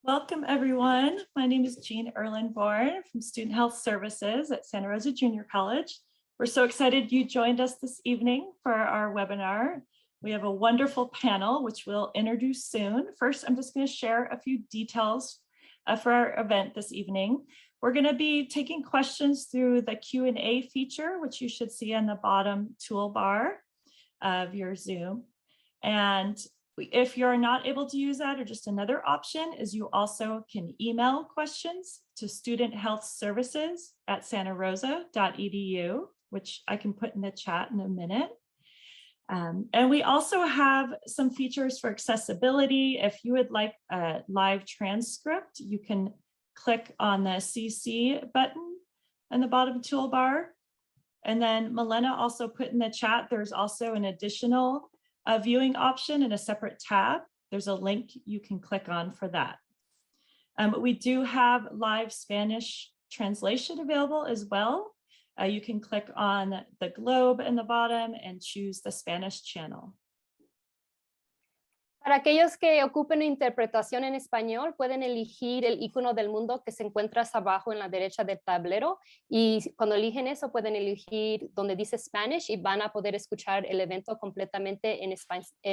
Welcome, everyone. My name is Jean Erlenborn from Student Health Services at Santa Rosa Junior College. We're so excited you joined us this evening for our webinar. We have a wonderful panel, which we'll introduce soon. First, I'm just going to share a few details for our event this evening. We're going to be taking questions through the Q&A feature, which you should see on the bottom toolbar of your Zoom. And if you're not able to use that, or just another option is you also can email questions to studenthealthservices@santarosa.edu, which I can put in the chat in a minute. And we also have some features for accessibility. If you would like a live transcript, you can click on the CC button in the bottom toolbar. And then Milena also put in the chat, there's also an additional viewing option in a separate tab. There's a link you can click on for that. We do have live Spanish translation available as well. You can click on the globe in the bottom and choose the Spanish channel. Para aquellos que ocupen interpretación en español, pueden elegir el icono del mundo que se encuentra abajo en la derecha del tablero, y cuando eligen eso pueden elegir donde dice Spanish y van a poder escuchar el evento completamente en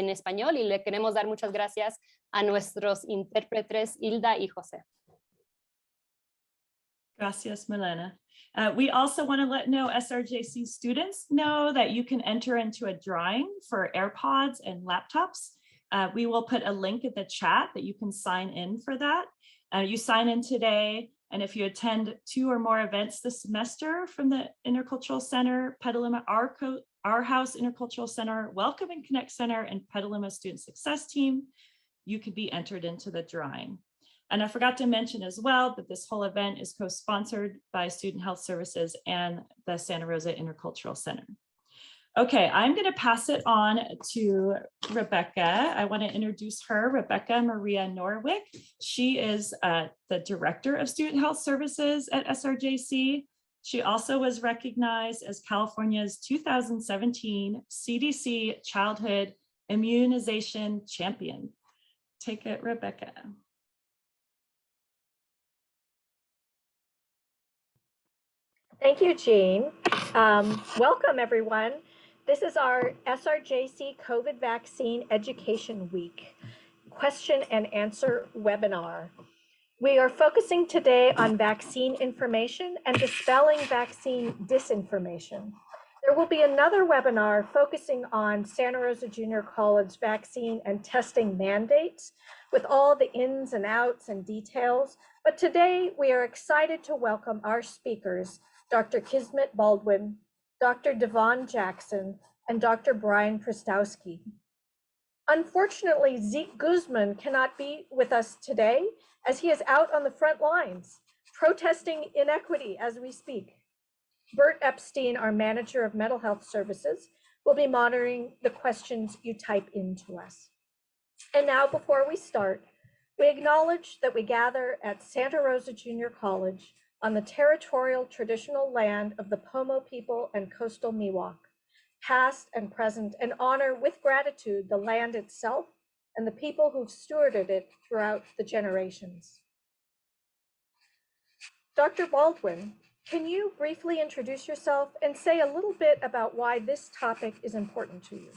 español, y le queremos dar muchas gracias a nuestros intérpretes Hilda y José. Gracias, Milena. We also want to let SRJC students know that you can enter into a drawing for AirPods and laptops. We will put a link in the chat that you can sign in for that. You sign in today, and if you attend 2 or more events this semester from the Intercultural Center, Petaluma Our House Intercultural Center, Welcome and Connect Center, and Petaluma Student Success Team, you could be entered into the drawing. And I forgot to mention as well that this whole event is co-sponsored by Student Health Services and the Santa Rosa Intercultural Center. Okay, I'm going to pass it on to Rebecca. I want to introduce her, Rebecca Maria Norwick. She is the Director of Student Health Services at SRJC. She also was recognized as California's 2017 CDC Childhood Immunization Champion. Take it, Rebecca. Thank you, Jean. Welcome, everyone. This is our SRJC COVID Vaccine Education Week question and answer webinar. We are focusing today on vaccine information and dispelling vaccine disinformation. There will be another webinar focusing on Santa Rosa Junior College vaccine and testing mandates with all the ins and outs and details. But today we are excited to welcome our speakers, Dr. Kismet Baldwin, Dr. Devon Jackson, and Dr. Brian Fristowski. Unfortunately, Zeke Guzman cannot be with us today as he is out on the front lines, protesting inequity as we speak. Bert Epstein, our manager of mental health services, will be monitoring the questions you type into us. And now, before we start, we acknowledge that we gather at Santa Rosa Junior College on the territorial traditional land of the Pomo people and coastal Miwok, past and present, and honor with gratitude the land itself and the people who've stewarded it throughout the generations. Dr. Baldwin, can you briefly introduce yourself and say a little bit about why this topic is important to you?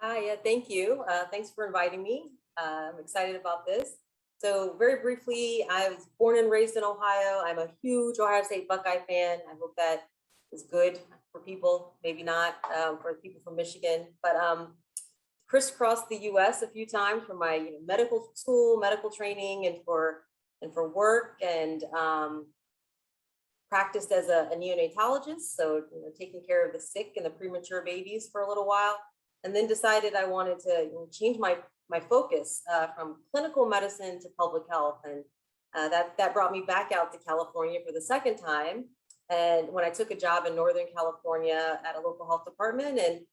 Yeah, thank you. Thanks for inviting me. I'm excited about this. So very briefly, I was born and raised in Ohio. I'm a huge Ohio State Buckeye fan. I hope that is good for people, maybe not for people from Michigan, but crisscrossed the US a few times for my medical school, medical training, and for work, and practiced as a neonatologist, so taking care of the sick and the premature babies for a little while, and then decided I wanted to change my focus from clinical medicine to public health. And that brought me back out to California for the second time. And when I took a job in Northern California at a local health department, and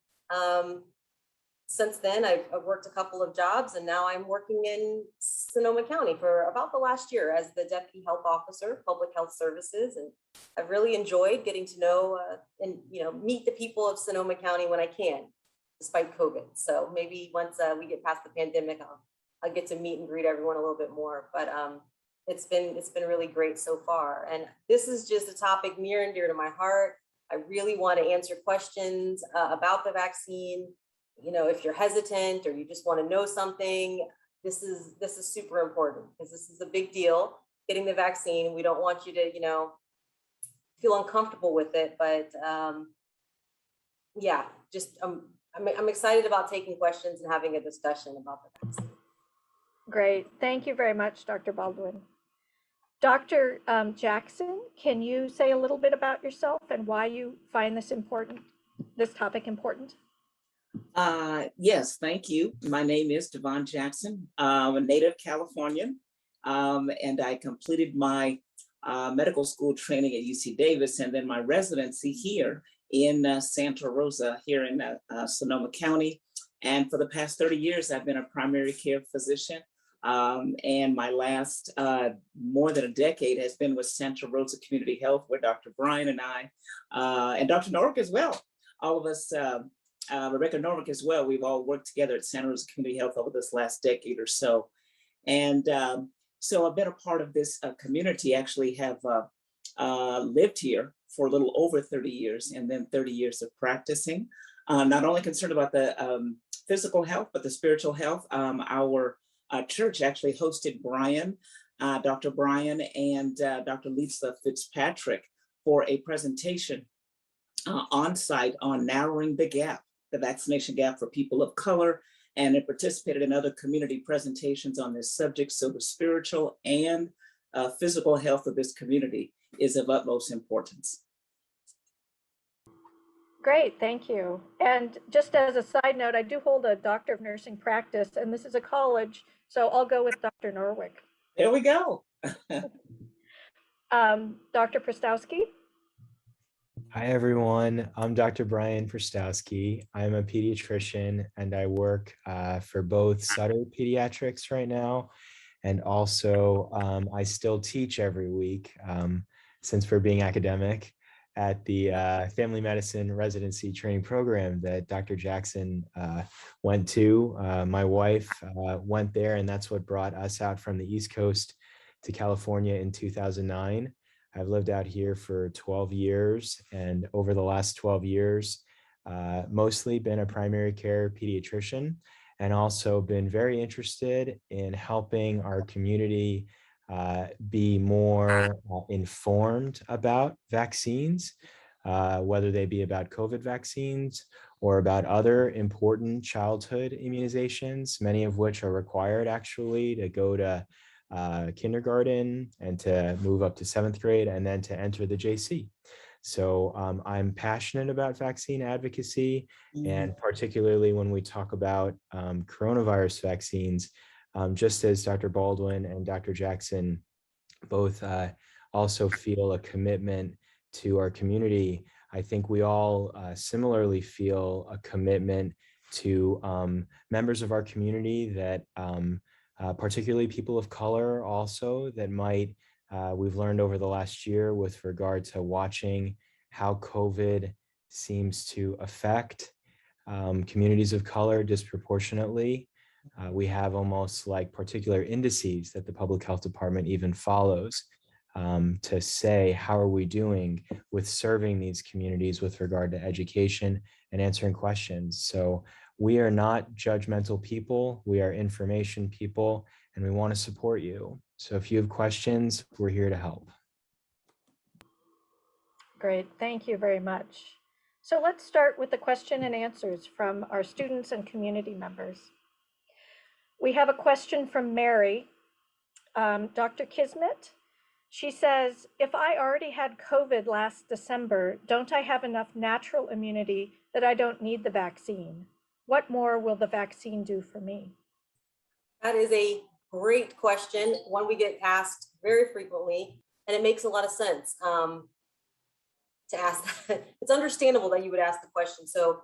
since then I've worked a couple of jobs, and now I'm working in Sonoma County for about the last year as the Deputy Health Officer, Public Health Services. And I've really enjoyed getting to know and meet the people of Sonoma County when I can, despite COVID. So maybe once we get past the pandemic, get to meet and greet everyone a little bit more. But it's been really great so far. And this is just a topic near and dear to my heart. I really want to answer questions about the vaccine. You know, if you're hesitant or you just want to know something, this is super important because this is a big deal, getting the vaccine. We don't want you to, you know, feel uncomfortable with it, but yeah, just I'm excited about taking questions and having a discussion about the vaccine. Great. Thank you very much, Dr. Baldwin. Dr. Jackson, can you say a little bit about yourself and why you find this topic important? Yes, thank you. My name is Devon Jackson. I'm a native Californian, and I completed my medical school training at UC Davis and then my residency here in Santa Rosa here in Sonoma County. And for the past 30 years, I've been a primary care physician. And my last more than a decade has been with Santa Rosa Community Health, where Dr. Brian and I, and Dr. Norwick as well, all of us, Rebecca Norwick as well, we've all worked together at Santa Rosa Community Health over this last decade or so. And so I've been a part of this community, actually have lived here for a little over 30 years and then 30 years of practicing. Not only concerned about the physical health, but the spiritual health. Our church actually hosted Dr. Brian and Dr. Lisa Fitzpatrick for a presentation on site on narrowing the gap, the vaccination gap for people of color, and it participated in other community presentations on this subject. So the spiritual and physical health of this community is of utmost importance. Great, thank you. And just as a side note, I do hold a Doctor of Nursing practice, and this is a college, so I'll go with Dr. Norwick. There we go. Dr. Prystowsky? Hi, everyone. I'm Dr. Brian Fristowski. I'm a pediatrician, and I work for both Sutter Pediatrics right now, and also I still teach every week since we're being academic at the family medicine residency training program that Dr. Jackson went to. My wife went there, and that's what brought us out from the East Coast to California in 2009. I've lived out here for 12 years, and over the last 12 years, mostly been a primary care pediatrician, and also been very interested in helping our community be more informed about vaccines, whether they be about COVID vaccines or about other important childhood immunizations, many of which are required actually to go to kindergarten and to move up to 7th grade and then to enter the JC. So I'm passionate about vaccine advocacy, and particularly when we talk about coronavirus vaccines, just as Dr. Baldwin and Dr. Jackson both also feel a commitment to our community, I think we all similarly feel a commitment to members of our community that particularly people of color also that might, we've learned over the last year with regard to watching how COVID seems to affect communities of color disproportionately. We have almost like particular indices that the public health department even follows to say, how are we doing with serving these communities with regard to education and answering questions? So we are not judgmental people, we are information people, and we want to support you. So if you have questions, we're here to help. Great, thank you very much. So let's start with the question and answers from our students and community members. We have a question from Mary, Dr. Kismet. She says, if I already had COVID last December, don't I have enough natural immunity that I don't need the vaccine? What more will the vaccine do for me? That is a great question, one we get asked very frequently, and it makes a lot of sense to ask that. It's understandable that you would ask the question. So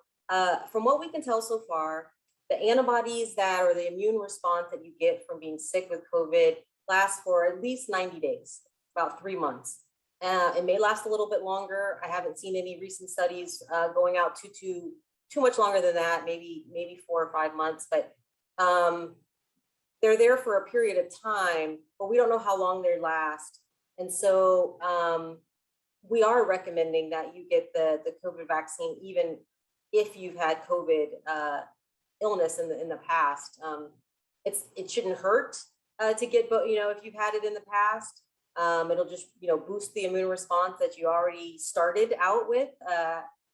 from what we can tell so far, the antibodies that, or the immune response that you get from being sick with COVID lasts for at least 90 days, about 3 months. It may last a little bit longer. I haven't seen any recent studies going out too much longer than that, maybe 4 or 5 months. But they're there for a period of time, but we don't know how long they last. And so we are recommending that you get the COVID vaccine, even if you've had COVID illness in the past. It shouldn't hurt to get, but if you've had it in the past, it'll just boost the immune response that you already started out with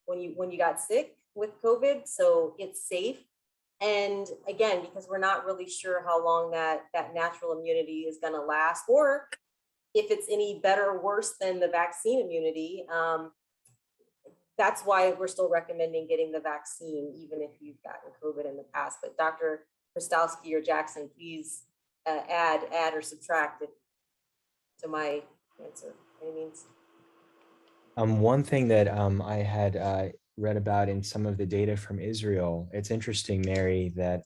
when you got sick with COVID. So it's safe. And again, because we're not really sure how long that natural immunity is going to last, or if it's any better or worse than the vaccine immunity. That's why we're still recommending getting the vaccine, even if you've gotten COVID in the past. But Dr. Prystowski or Jackson, please add or subtract it to my answer. Any means. One thing that I had read about in some of the data from Israel, it's interesting, Mary, that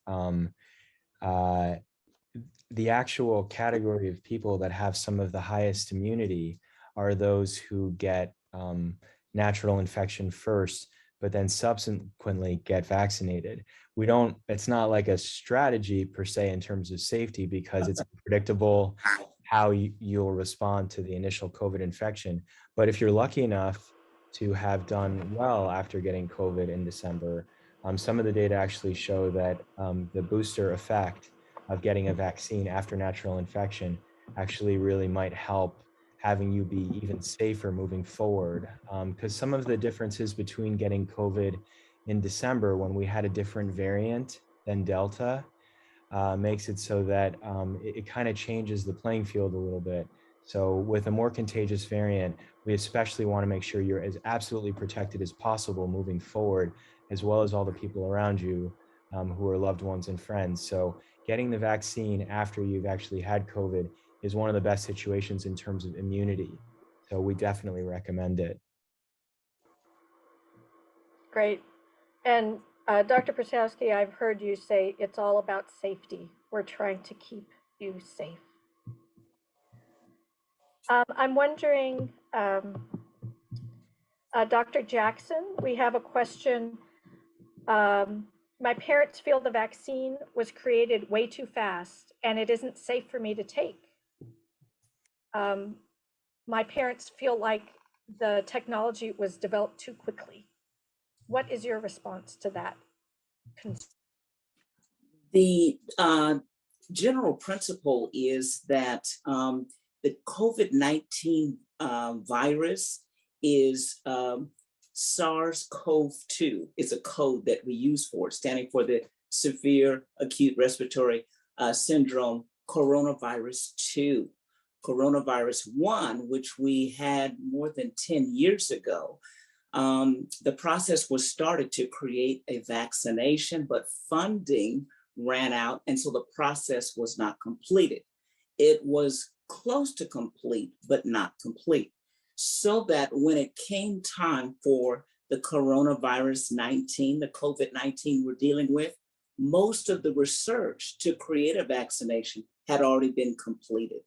the actual category of people that have some of the highest immunity are those who get natural infection first, but then subsequently get vaccinated. It's not like a strategy per se in terms of safety, because it's unpredictable how you'll respond to the initial COVID infection. But if you're lucky enough to have done well after getting COVID in December, some of the data actually show that the booster effect of getting a vaccine after natural infection actually really might help having you be even safer moving forward. Because some of the differences between getting COVID in December, when we had a different variant than Delta, makes it so that it kind of changes the playing field a little bit. So with a more contagious variant, we especially want to make sure you're as absolutely protected as possible moving forward, as well as all the people around you who are loved ones and friends. So getting the vaccine after you've actually had COVID is one of the best situations in terms of immunity. So we definitely recommend it. Great. And Dr. Prystowski, I've heard you say it's all about safety. We're trying to keep you safe. I'm wondering, Dr. Jackson, we have a question. My parents feel the vaccine was created way too fast and it isn't safe for me to take. My parents feel like the technology was developed too quickly. What is your response to that? The general principle is that the COVID-19 virus is SARS-CoV-2. It's a code that we use for it, standing for the severe acute respiratory syndrome coronavirus 2. Coronavirus 1, which we had more than 10 years ago, the process was started to create a vaccination, but funding ran out, and so the process was not completed. It was close to complete, but not complete. So that when it came time for the coronavirus 19, the COVID-19 we're dealing with, most of the research to create a vaccination had already been completed.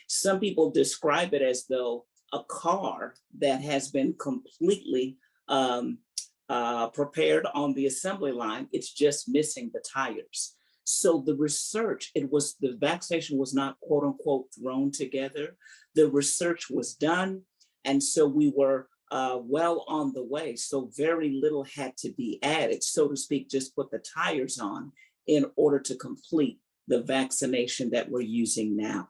Some people describe it as though a car that has been completely prepared on the assembly line, it's just missing the tires. So the research, the vaccination was not quote unquote thrown together. The research was done. And so we were well on the way. So very little had to be added, so to speak, just put the tires on in order to complete the vaccination that we're using now.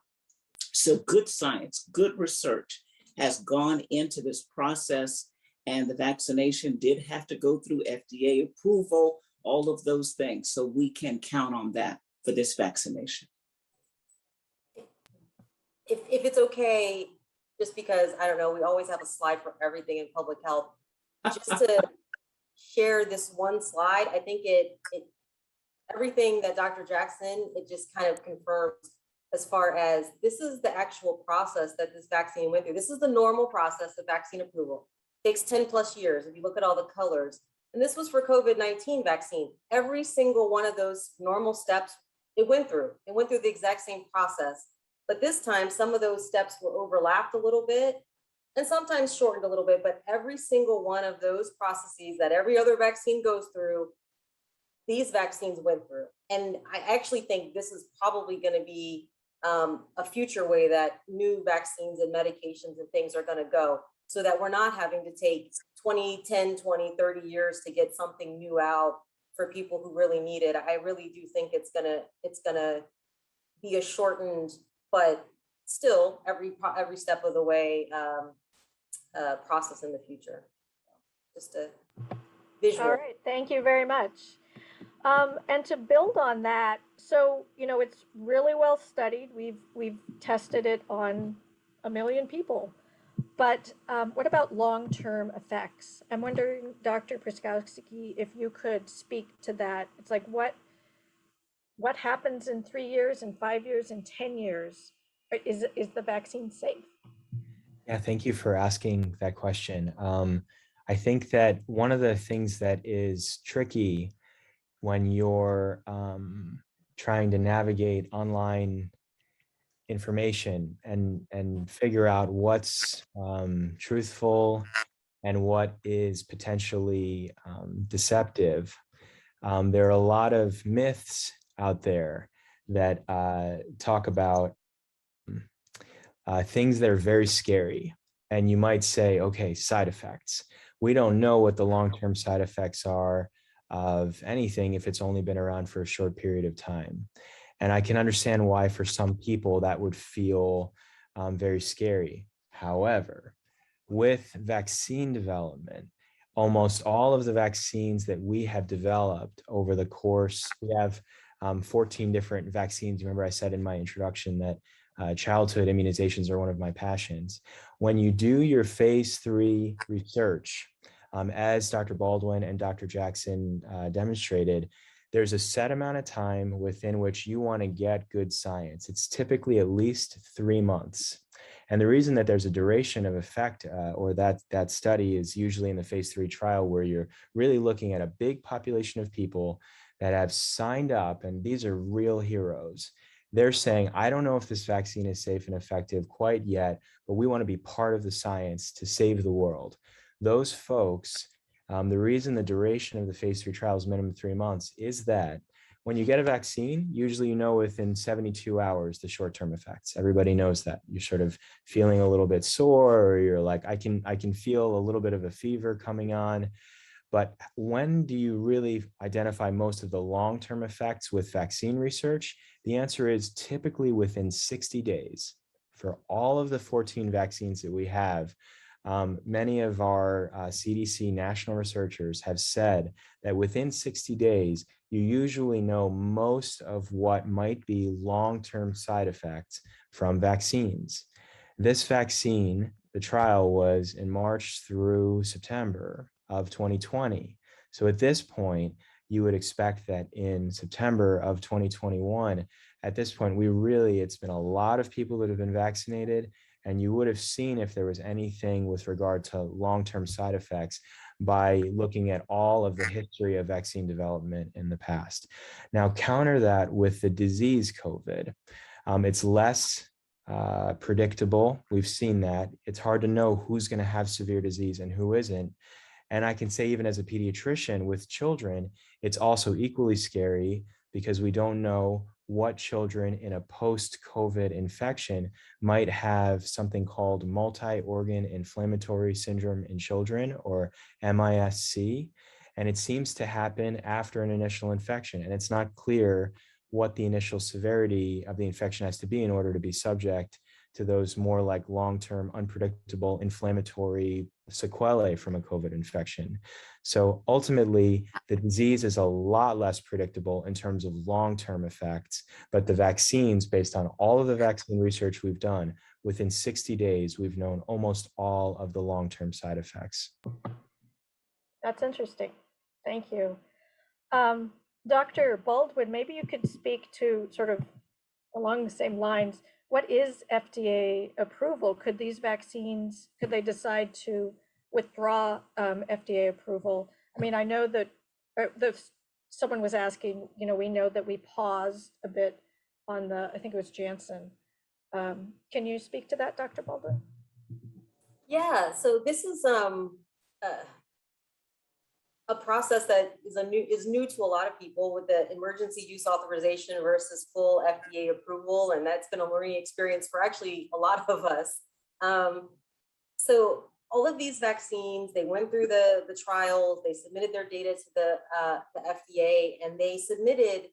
So good science, good research has gone into this process, and the vaccination did have to go through FDA approval, all of those things. So we can count on that for this vaccination. If it's okay, just because, I don't know, we always have a slide for everything in public health, just to share this one slide, I think everything that Dr. Jackson, it just kind of confirms as far as this is the actual process that this vaccine went through. This is the normal process of vaccine approval. It takes 10 plus years if you look at all the colors. And this was for COVID-19 vaccine. Every single one of those normal steps, it went through. It went through the exact same process. But this time, some of those steps were overlapped a little bit and sometimes shortened a little bit, but every single one of those processes that every other vaccine goes through, these vaccines went through. And I actually think this is probably going to be a future way that new vaccines and medications and things are going to go, so that we're not having to take 10, 20, 30 years to get something new out for people who really need it. I really do think it's gonna be a shortened, but still every step of the way process in the future. Just a visual. All right, thank you very much. And to build on that, so it's really well studied. We've tested it on 1 million people. But what about long-term effects? I'm wondering, Dr. Prystowski, if you could speak to that. It's like what happens in 3 years, and 5 years, and 10 years? Is the vaccine safe? Yeah, thank you for asking that question. I think that one of the things that is tricky when you're trying to navigate online information and figure out what's truthful and what is potentially deceptive. There are a lot of myths out there that talk about things that are very scary. And you might say, okay, side effects. We don't know what the long-term side effects are of anything if it's only been around for a short period of time. And I can understand why for some people that would feel very scary. However, with vaccine development, almost all of the vaccines that we have developed over the course, we have 14 different vaccines. Remember I said in my introduction that childhood immunizations are one of my passions. When you do your phase 3 research, as Dr. Baldwin and Dr. Jackson demonstrated, there's a set amount of time within which you want to get good science. It's typically at least 3 months. And the reason that there's a duration of effect or that study is usually in the phase 3 trial, where you're really looking at a big population of people that have signed up, and these are real heroes. They're saying, I don't know if this vaccine is safe and effective quite yet, but we want to be part of the science to save the world. Those folks, the reason the duration of the phase 3 trial is minimum 3 months is that when you get a vaccine, usually you know within 72 hours the short-term effects. Everybody knows that. You're sort of feeling a little bit sore, or you're like, I can feel a little bit of a fever coming on. But when do you really identify most of the long-term effects with vaccine research? The answer is typically within 60 days. For all of the 14 vaccines that we have, many of our CDC national researchers have said that within 60 days, you usually know most of what might be long-term side effects from vaccines. This vaccine, the trial was in March through September of 2020. So at this point, you would expect that in September of 2021, at this point, it's been a lot of people that have been vaccinated, and you would have seen if there was anything with regard to long-term side effects by looking at all of the history of vaccine development in the past. Now, counter that with the disease COVID. It's less predictable. We've seen that. It's hard to know who's going to have severe disease and who isn't. And I can say, even as a pediatrician with children, it's also equally scary because we don't know what children in a post-COVID infection might have something called multi-organ inflammatory syndrome in children, or MIS-C. And it seems to happen after an initial infection. And it's not clear what the initial severity of the infection has to be in order to be subject to those more like long-term unpredictable inflammatory sequelae from a COVID infection. So ultimately, the disease is a lot less predictable in terms of long-term effects, but the vaccines, based on all of the vaccine research we've done, within 60 days, we've known almost all of the long-term side effects. That's interesting. Thank you. Dr. Baldwin, maybe you could speak to sort of along the same lines. What is FDA approval? Could they decide to withdraw FDA approval? I mean, I know that someone was asking, we know that we paused a bit on I think it was Janssen. Can you speak to that, Dr. Baldwin? Yeah, so this is a process that is new to a lot of people with the emergency use authorization versus full FDA approval, and that's been a learning experience for actually a lot of us. So all of these vaccines, they went through the trials, they submitted their data to the FDA, and they submitted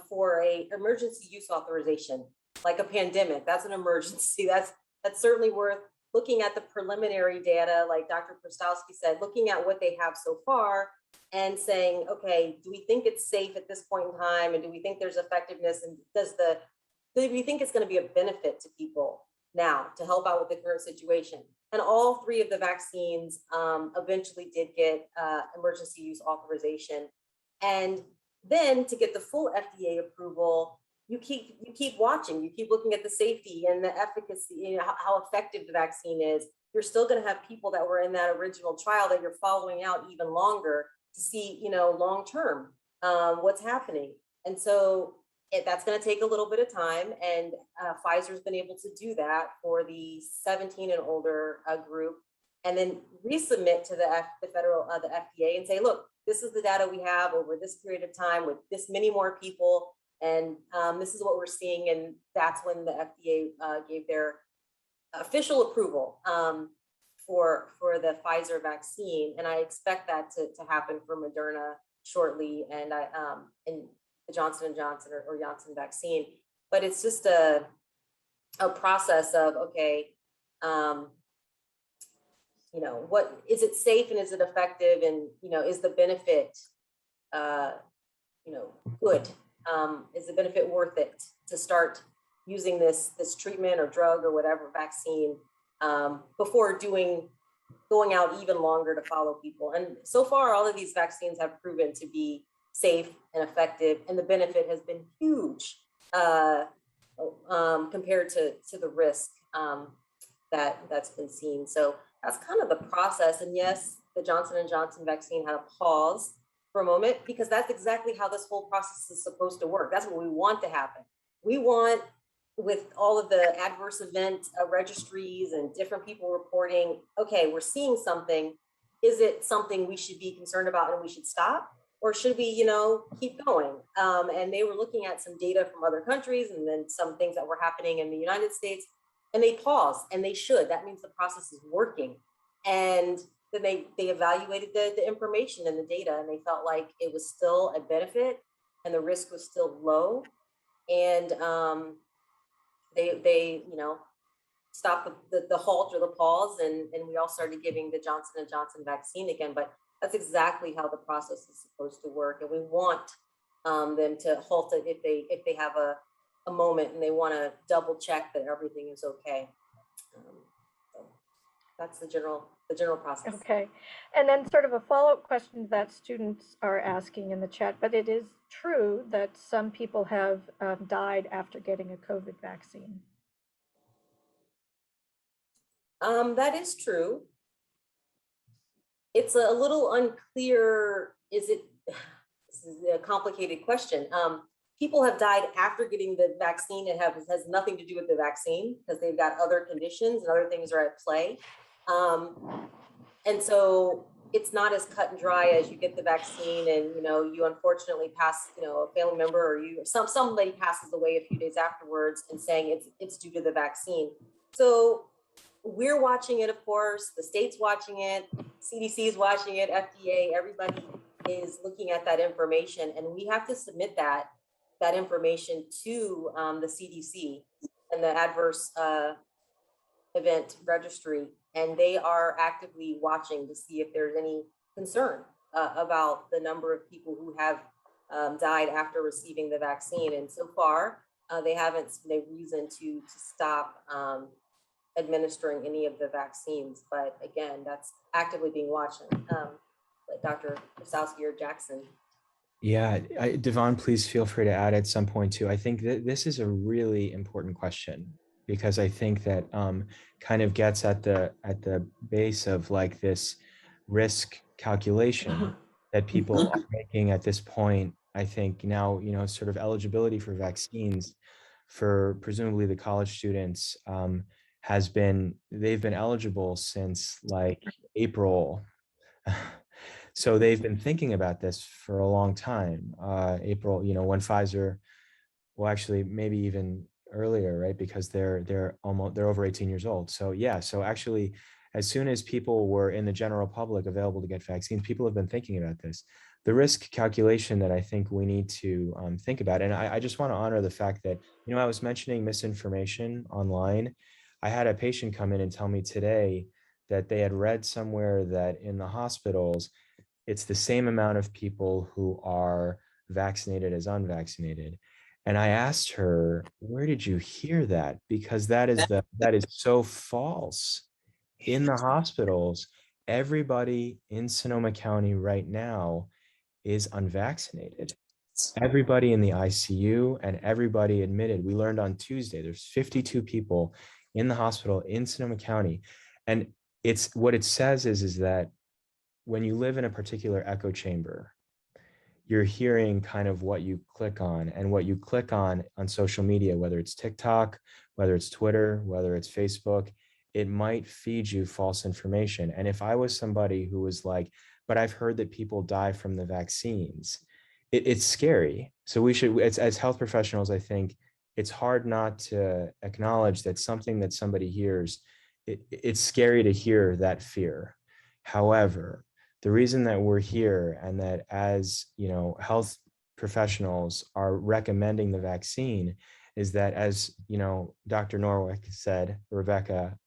for a emergency use authorization, like a pandemic. That's an emergency. That's certainly worth looking at the preliminary data, like Dr. Prystowski said, looking at what they have so far and saying, okay, do we think it's safe at this point in time? And do we think there's effectiveness? And do we think it's going to be a benefit to people now to help out with the current situation? And all three of the vaccines eventually did get emergency use authorization. And then to get the full FDA approval, you keep watching, you keep looking at the safety and the efficacy, you know, how effective the vaccine is. You're still going to have people that were in that original trial that you're following out even longer to see, you know, long term what's happening. And so that's going to take a little bit of time, and Pfizer's been able to do that for the 17 and older group, and then resubmit to the FDA and say, look, this is the data we have over this period of time with this many more people. And this is what we're seeing. And that's when the FDA gave their official approval for the Pfizer vaccine. And I expect that to happen for Moderna shortly, and the Johnson & Johnson or Janssen vaccine. But it's just a process of, okay, you know, what is it safe and is it effective? And, you know, is the benefit, you know, good? Is the benefit worth it to start using this treatment or drug or whatever vaccine before going out even longer to follow people? And so far, all of these vaccines have proven to be safe and effective, and the benefit has been huge compared to the risk that's been seen. So that's kind of the process. And yes, the Johnson & Johnson vaccine had a pause for a moment, because that's exactly how this whole process is supposed to work. That's what we want to happen. We want, with all of the adverse event registries and different people reporting, okay, we're seeing something. Is it something we should be concerned about and we should stop? Or should we, you know, keep going? And they were looking at some data from other countries and then some things that were happening in the United States, and they paused, and they should. That means the process is working. And then they evaluated the information and the data, and they felt like it was still a benefit and the risk was still low. And they you know, stopped the halt or the pause, and we all started giving the Johnson & Johnson vaccine again. But that's exactly how the process is supposed to work. And we want them to halt it if they have a moment and they want to double check that everything is okay. So that's the general process. Okay. And then sort of a follow-up question that students are asking in the chat, but it is true that some people have died after getting a COVID vaccine. That is true. It's a little unclear. This is a complicated question. People have died after getting the vaccine. It has nothing to do with the vaccine, because they've got other conditions and other things are at play. And so it's not as cut and dry as you get the vaccine and, you know, you unfortunately pass, you know, a family member or somebody passes away a few days afterwards and saying it's due to the vaccine. So we're watching it, of course, the state's watching it, CDC is watching it, FDA, everybody is looking at that information, and we have to submit that information to the CDC and the adverse event registry, and they are actively watching to see if there's any concern about the number of people who have died after receiving the vaccine. And so far, they haven't seen a reason to stop administering any of the vaccines. But again, that's actively being watched. Dr. Prystowski or Jackson. Yeah, Devon, please feel free to add at some point too. I think that this is a really important question, because I think that kind of gets at the base of like this risk calculation that people are making at this point. I think now, you know, sort of eligibility for vaccines for presumably the college students they've been eligible since like April. So they've been thinking about this for a long time. April, when Pfizer, well, actually maybe even earlier, right? Because they're over 18 years old. So yeah, so actually, as soon as people were in the general public available to get vaccines, people have been thinking about this. The risk calculation that I think we need to think about, and I just want to honor the fact that, I was mentioning misinformation online. I had a patient come in and tell me today that they had read somewhere that in the hospitals, it's the same amount of people who are vaccinated as unvaccinated. And I asked her, where did you hear that? Because that is so false. In the hospitals, everybody in Sonoma County right now is unvaccinated. Everybody in the ICU and everybody admitted. We learned on Tuesday, there's 52 people in the hospital in Sonoma County. And it's what it says is that when you live in a particular echo chamber, you're hearing kind of what you click on, and what you click on social media, whether it's TikTok, whether it's Twitter, whether it's Facebook, it might feed you false information. And if I was somebody who was like, but I've heard that people die from the vaccines, it's scary. So we should, as health professionals, I think it's hard not to acknowledge that something that somebody hears, it's scary to hear that fear. However, the reason that we're here and that as health professionals are recommending the vaccine is that, as Dr. Norwick said, Rebecca,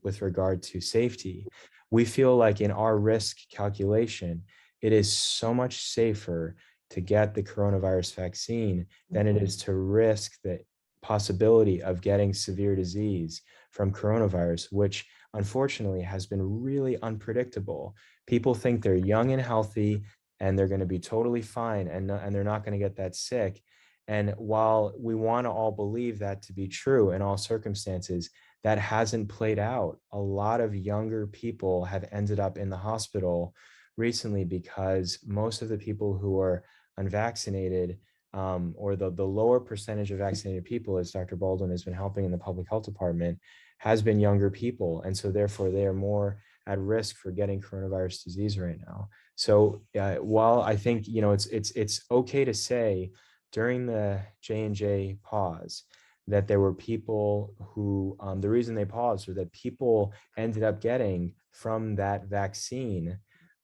with regard to safety, we feel like in our risk calculation, it is so much safer to get the coronavirus vaccine than it is to risk the possibility of getting severe disease from coronavirus, which unfortunately has been really unpredictable. People think they're young and healthy and they're going to be totally fine and they're not going to get that sick. And while we want to all believe that to be true in all circumstances, that hasn't played out. A lot of younger people have ended up in the hospital recently because most of the people who are unvaccinated, or the lower percentage of vaccinated people, as Dr. Baldwin has been helping in the public health department, has been younger people. And so therefore they are more at risk for getting coronavirus disease right now. So while I think, it's okay to say during the J&J pause that there were people who, the reason they paused was that people ended up getting from that vaccine.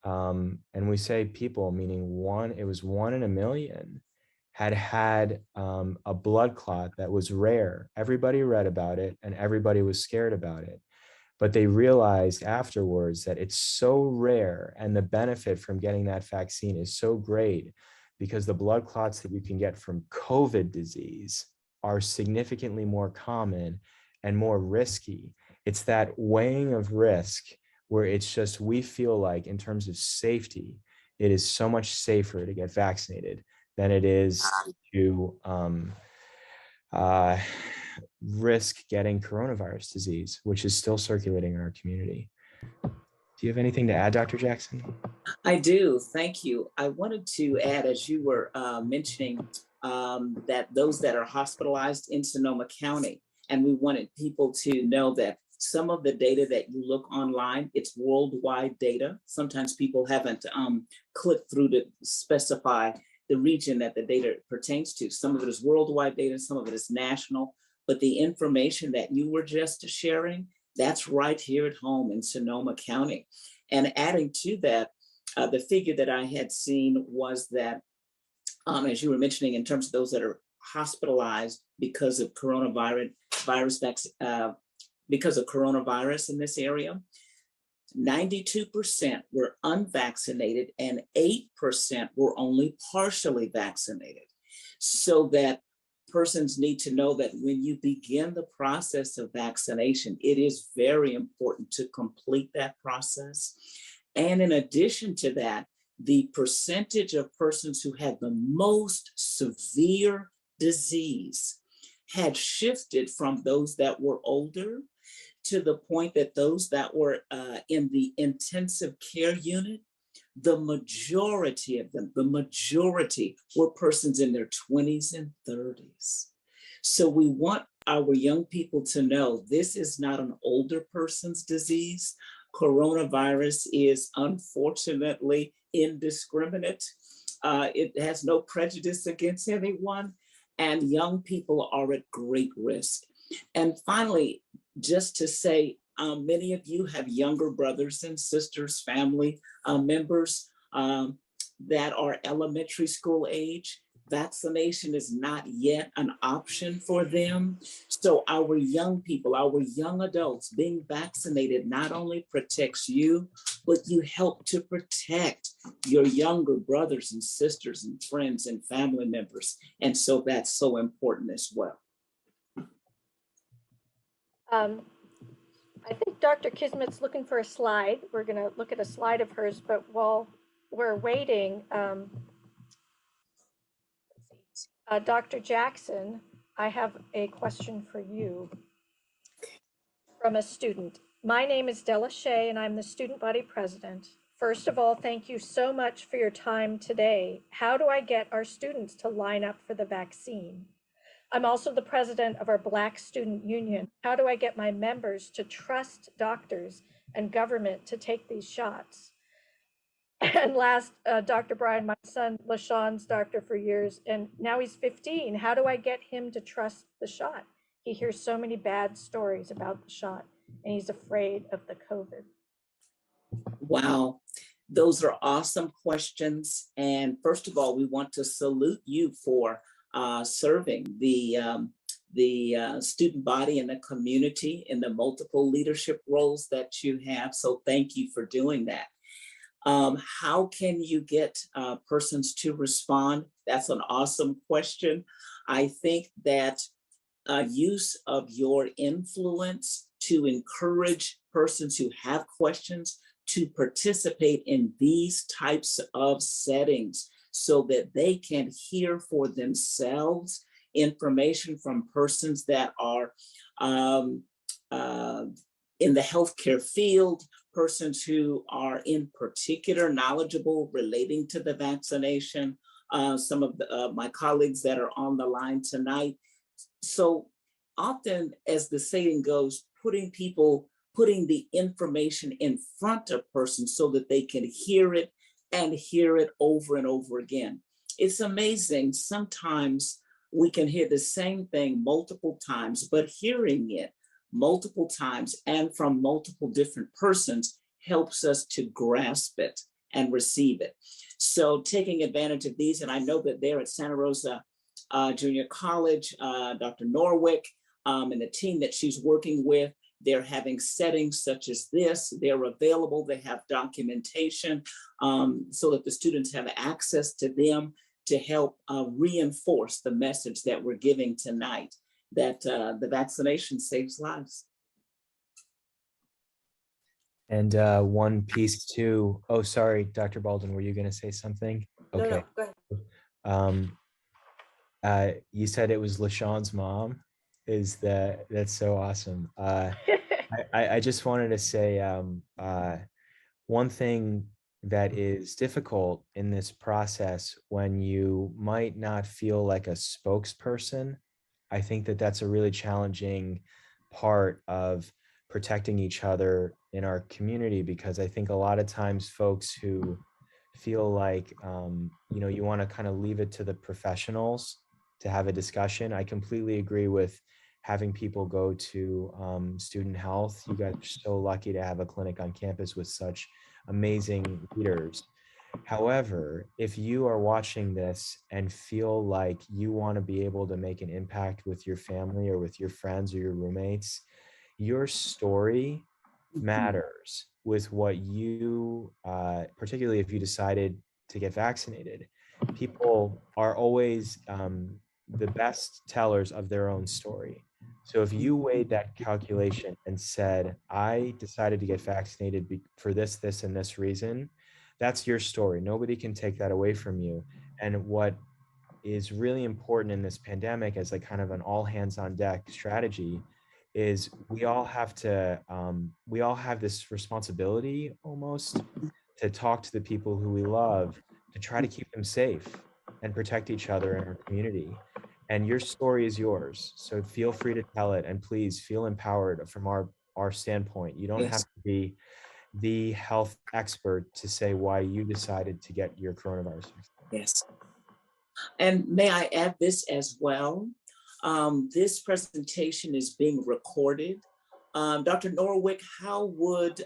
And we say people, meaning it was 1 in a million had a blood clot that was rare. Everybody read about it and everybody was scared about it. But they realized afterwards that it's so rare and the benefit from getting that vaccine is so great because the blood clots that you can get from COVID disease are significantly more common and more risky. It's that weighing of risk where it's just, we feel like in terms of safety, it is so much safer to get vaccinated than it is to risk getting coronavirus disease, which is still circulating in our community. Do you have anything to add, Dr. Jackson? I do, thank you. I wanted to add, as you were mentioning, that those that are hospitalized in Sonoma County, and we wanted people to know that some of the data that you look online, it's worldwide data. Sometimes people haven't clicked through to specify the region that the data pertains to. Some of it is worldwide data, some of it is national, but the information that you were just sharing, that's right here at home in Sonoma County. And adding to that, the figure that I had seen was that, as you were mentioning, in terms of those that are hospitalized because of coronavirus in this area, 92% were unvaccinated and 8% were only partially vaccinated. So that persons need to know that when you begin the process of vaccination, it is very important to complete that process. And in addition to that, the percentage of persons who had the most severe disease had shifted from those that were older to the point that those that were in the intensive care unit, the majority of them, were persons in their 20s and 30s. So we want our young people to know this is not an older person's disease. Coronavirus is unfortunately indiscriminate. It has no prejudice against anyone, and young people are at great risk. And finally, just to say, many of you have younger brothers and sisters, family members that are elementary school age. Vaccination is not yet an option for them. So our young people, our young adults, being vaccinated not only protects you, but you help to protect your younger brothers and sisters and friends and family members. And so that's so important as well. I think Dr. Kismet's looking for a slide. We're going to look at a slide of hers, but while we're waiting, Dr. Jackson, I have a question for you from a student. My name is Della Shea, and I'm the student body president. First of all, thank you so much for your time today. How do I get our students to line up for the vaccine? I'm also the president of our Black Student Union. How do I get my members to trust doctors and government to take these shots? And last, Dr. Brian, my son, LaShawn's doctor for years, and now he's 15. How do I get him to trust the shot? He hears so many bad stories about the shot, and he's afraid of the COVID. Wow, those are awesome questions. And first of all, we want to salute you for serving the student body and the community in the multiple leadership roles that you have. So thank you for doing that. How can you get persons to respond? That's an awesome question. I think that use of your influence to encourage persons who have questions to participate in these types of settings so that they can hear for themselves information from persons that are in the healthcare field, persons who are in particular knowledgeable relating to the vaccination, some of my colleagues that are on the line tonight. So often, as the saying goes, putting the information in front of persons so that they can hear it and hear it over and over again. It's amazing. Sometimes we can hear the same thing multiple times, but hearing it multiple times and from multiple different persons helps us to grasp it and receive it. So taking advantage of these, and I know that there at Santa Rosa Junior College, Dr. Norwick and the team that she's working with, they're having settings such as this. They're available. They have documentation so that the students have access to them to help reinforce the message that we're giving tonight, that the vaccination saves lives. And one piece too. Oh, sorry, Dr. Baldwin, were you going to say something? Okay. No, go ahead. You said it was LaShawn's mom. That's so awesome. I just wanted to say one thing that is difficult in this process when you might not feel like a spokesperson. I think that that's a really challenging part of protecting each other in our community, because I think a lot of times folks who feel like, you want to kind of leave it to the professionals to have a discussion. I completely agree with having people go to student health. You guys are so lucky to have a clinic on campus with such amazing leaders. However, if you are watching this and feel like you want to be able to make an impact with your family or with your friends or your roommates, your story matters with what you, particularly if you decided to get vaccinated. People are always the best tellers of their own story. So if you weighed that calculation and said, I decided to get vaccinated for this, and this reason, that's your story. Nobody can take that away from you. And what is really important in this pandemic as like kind of an all hands on deck strategy is we all have this responsibility almost to talk to the people who we love, to try to keep them safe and protect each other in our community. And your story is yours. So feel free to tell it, and please feel empowered from our standpoint. You don't have to be the health expert to say why you decided to get your coronavirus vaccine. Yes. And may I add this as well? This presentation is being recorded. Dr. Norwick, how would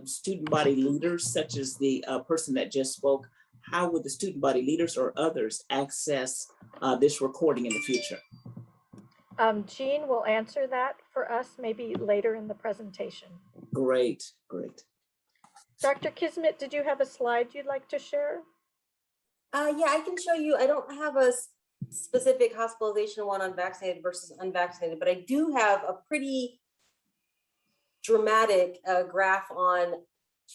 student body leaders, such as the person that just spoke, how would the student body leaders or others access this recording in the future? Jean will answer that for us maybe later in the presentation. Great, great. Dr. Kismet, did you have a slide you'd like to share? Yeah, I can show you. I don't have a specific hospitalization one on vaccinated versus unvaccinated, but I do have a pretty dramatic graph on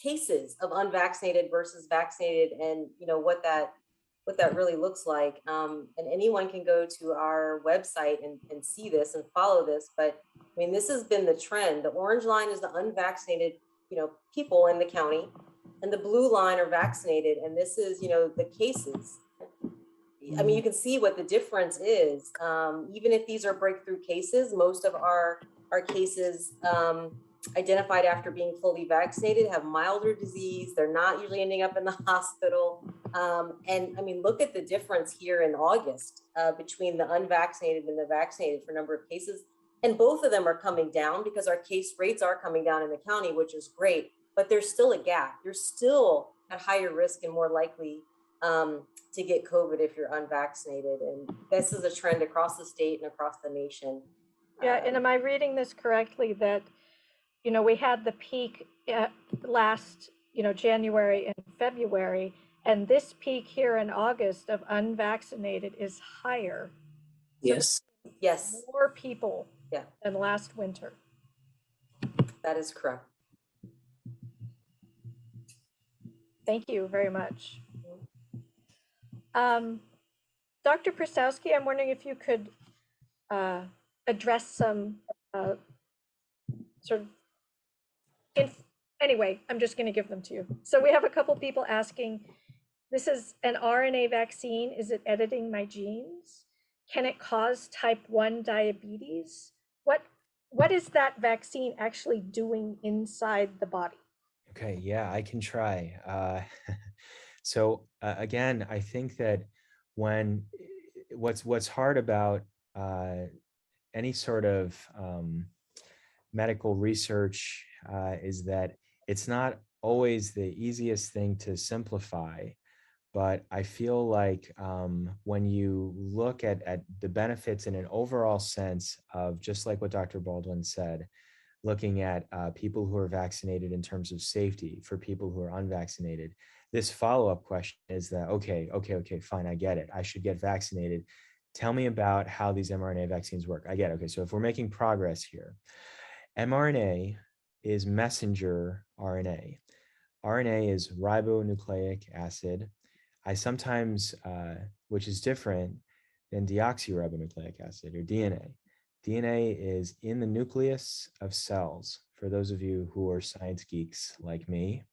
cases of unvaccinated versus vaccinated, and what that really looks like. And anyone can go to our website and see this and follow this. But I mean, this has been the trend. The orange line is the unvaccinated, people in the county, and the blue line are vaccinated. And this is, the cases. I mean, you can see what the difference is. Even if these are breakthrough cases, most of our cases identified after being fully vaccinated have milder disease. They're not usually ending up in the hospital. And I mean, look at the difference here in August between the unvaccinated and the vaccinated for number of cases. And both of them are coming down because our case rates are coming down in the county, which is great, but there's still a gap. You're still at higher risk and more likely to get COVID if you're unvaccinated. And this is a trend across the state and across the nation. Yeah, and am I reading this correctly that, we had the peak last, January and February, and this peak here in August of unvaccinated is higher. Yes. Yes. More people Yeah. than last winter. That is correct. Thank you very much. Dr. Prystowsky, I'm wondering if you could address some sort of, anyway, I'm just going to give them to you. So we have a couple people asking, this is an RNA vaccine. Is it editing my genes? Can it cause type 1 diabetes? What is that vaccine actually doing inside the body? Okay, yeah, I can try. Again, I think that what's hard about any sort of medical research is that it's not always the easiest thing to simplify. But I feel like when you look at the benefits in an overall sense of, just like what Dr. Baldwin said, looking at people who are vaccinated in terms of safety for people who are unvaccinated, this follow-up question is that, okay, fine, I get it. I should get vaccinated. Tell me about how these mRNA vaccines work. I get it. Okay, so if we're making progress here, mRNA is messenger RNA. RNA is ribonucleic acid. I sometimes, which is different than deoxyribonucleic acid or DNA. DNA is in the nucleus of cells. For those of you who are science geeks like me,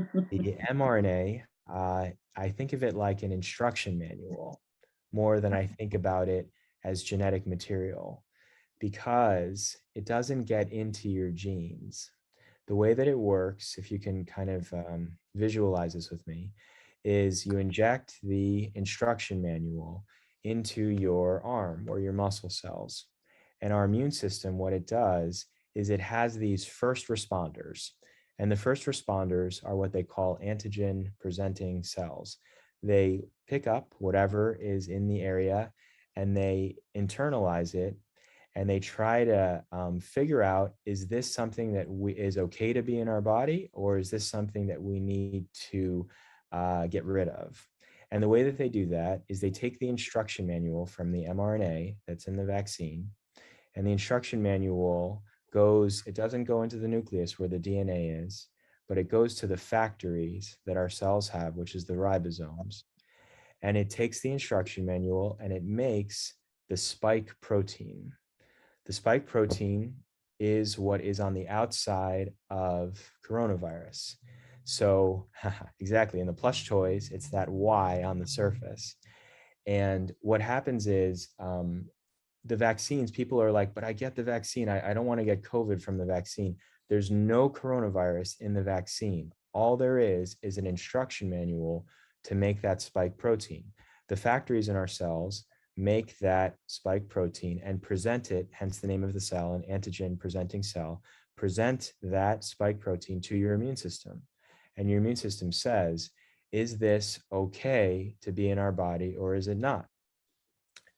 the mRNA, I think of it like an instruction manual more than I think about it as genetic material, because it doesn't get into your genes. The way that it works, if you can kind of visualize this with me, is you inject the instruction manual into your arm or your muscle cells. And our immune system, what it does is it has these first responders. And the first responders are what they call antigen presenting cells. They pick up whatever is in the area and they internalize it, and they try to figure out, is this something that is okay to be in our body, or is this something that we need to get rid of? And the way that they do that is they take the instruction manual from the mRNA that's in the vaccine, and the instruction manual it doesn't go into the nucleus where the DNA is, but it goes to the factories that our cells have, which is the ribosomes. And it takes the instruction manual and it makes the spike protein. The spike protein is what is on the outside of coronavirus. So exactly, in the plush toys, it's that Y on the surface. And what happens is the vaccines, people are like, but I get the vaccine. I don't want to get COVID from the vaccine. There's no coronavirus in the vaccine. All there is an instruction manual to make that spike protein. The factories in our cells make that spike protein and present it, hence the name of the cell, an antigen presenting cell, present that spike protein to your immune system. And your immune system says, is this okay to be in our body or is it not?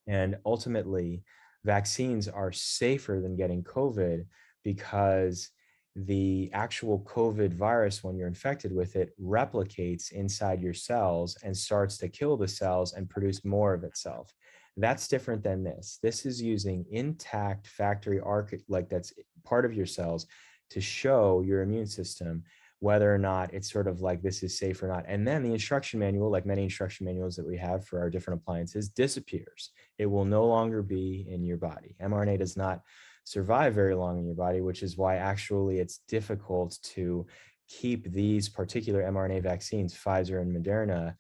And ultimately, vaccines are safer than getting COVID because the actual COVID virus, when you're infected with it, replicates inside your cells and starts to kill the cells and produce more of itself. That's different than this. This is using intact factory like that's part of your cells to show your immune system whether or not it's sort of like this is safe or not. And then the instruction manual, like many instruction manuals that we have for our different appliances, disappears. It will no longer be in your body. mRNA does not survive very long in your body, which is why actually it's difficult to keep these particular mRNA vaccines, Pfizer and Moderna.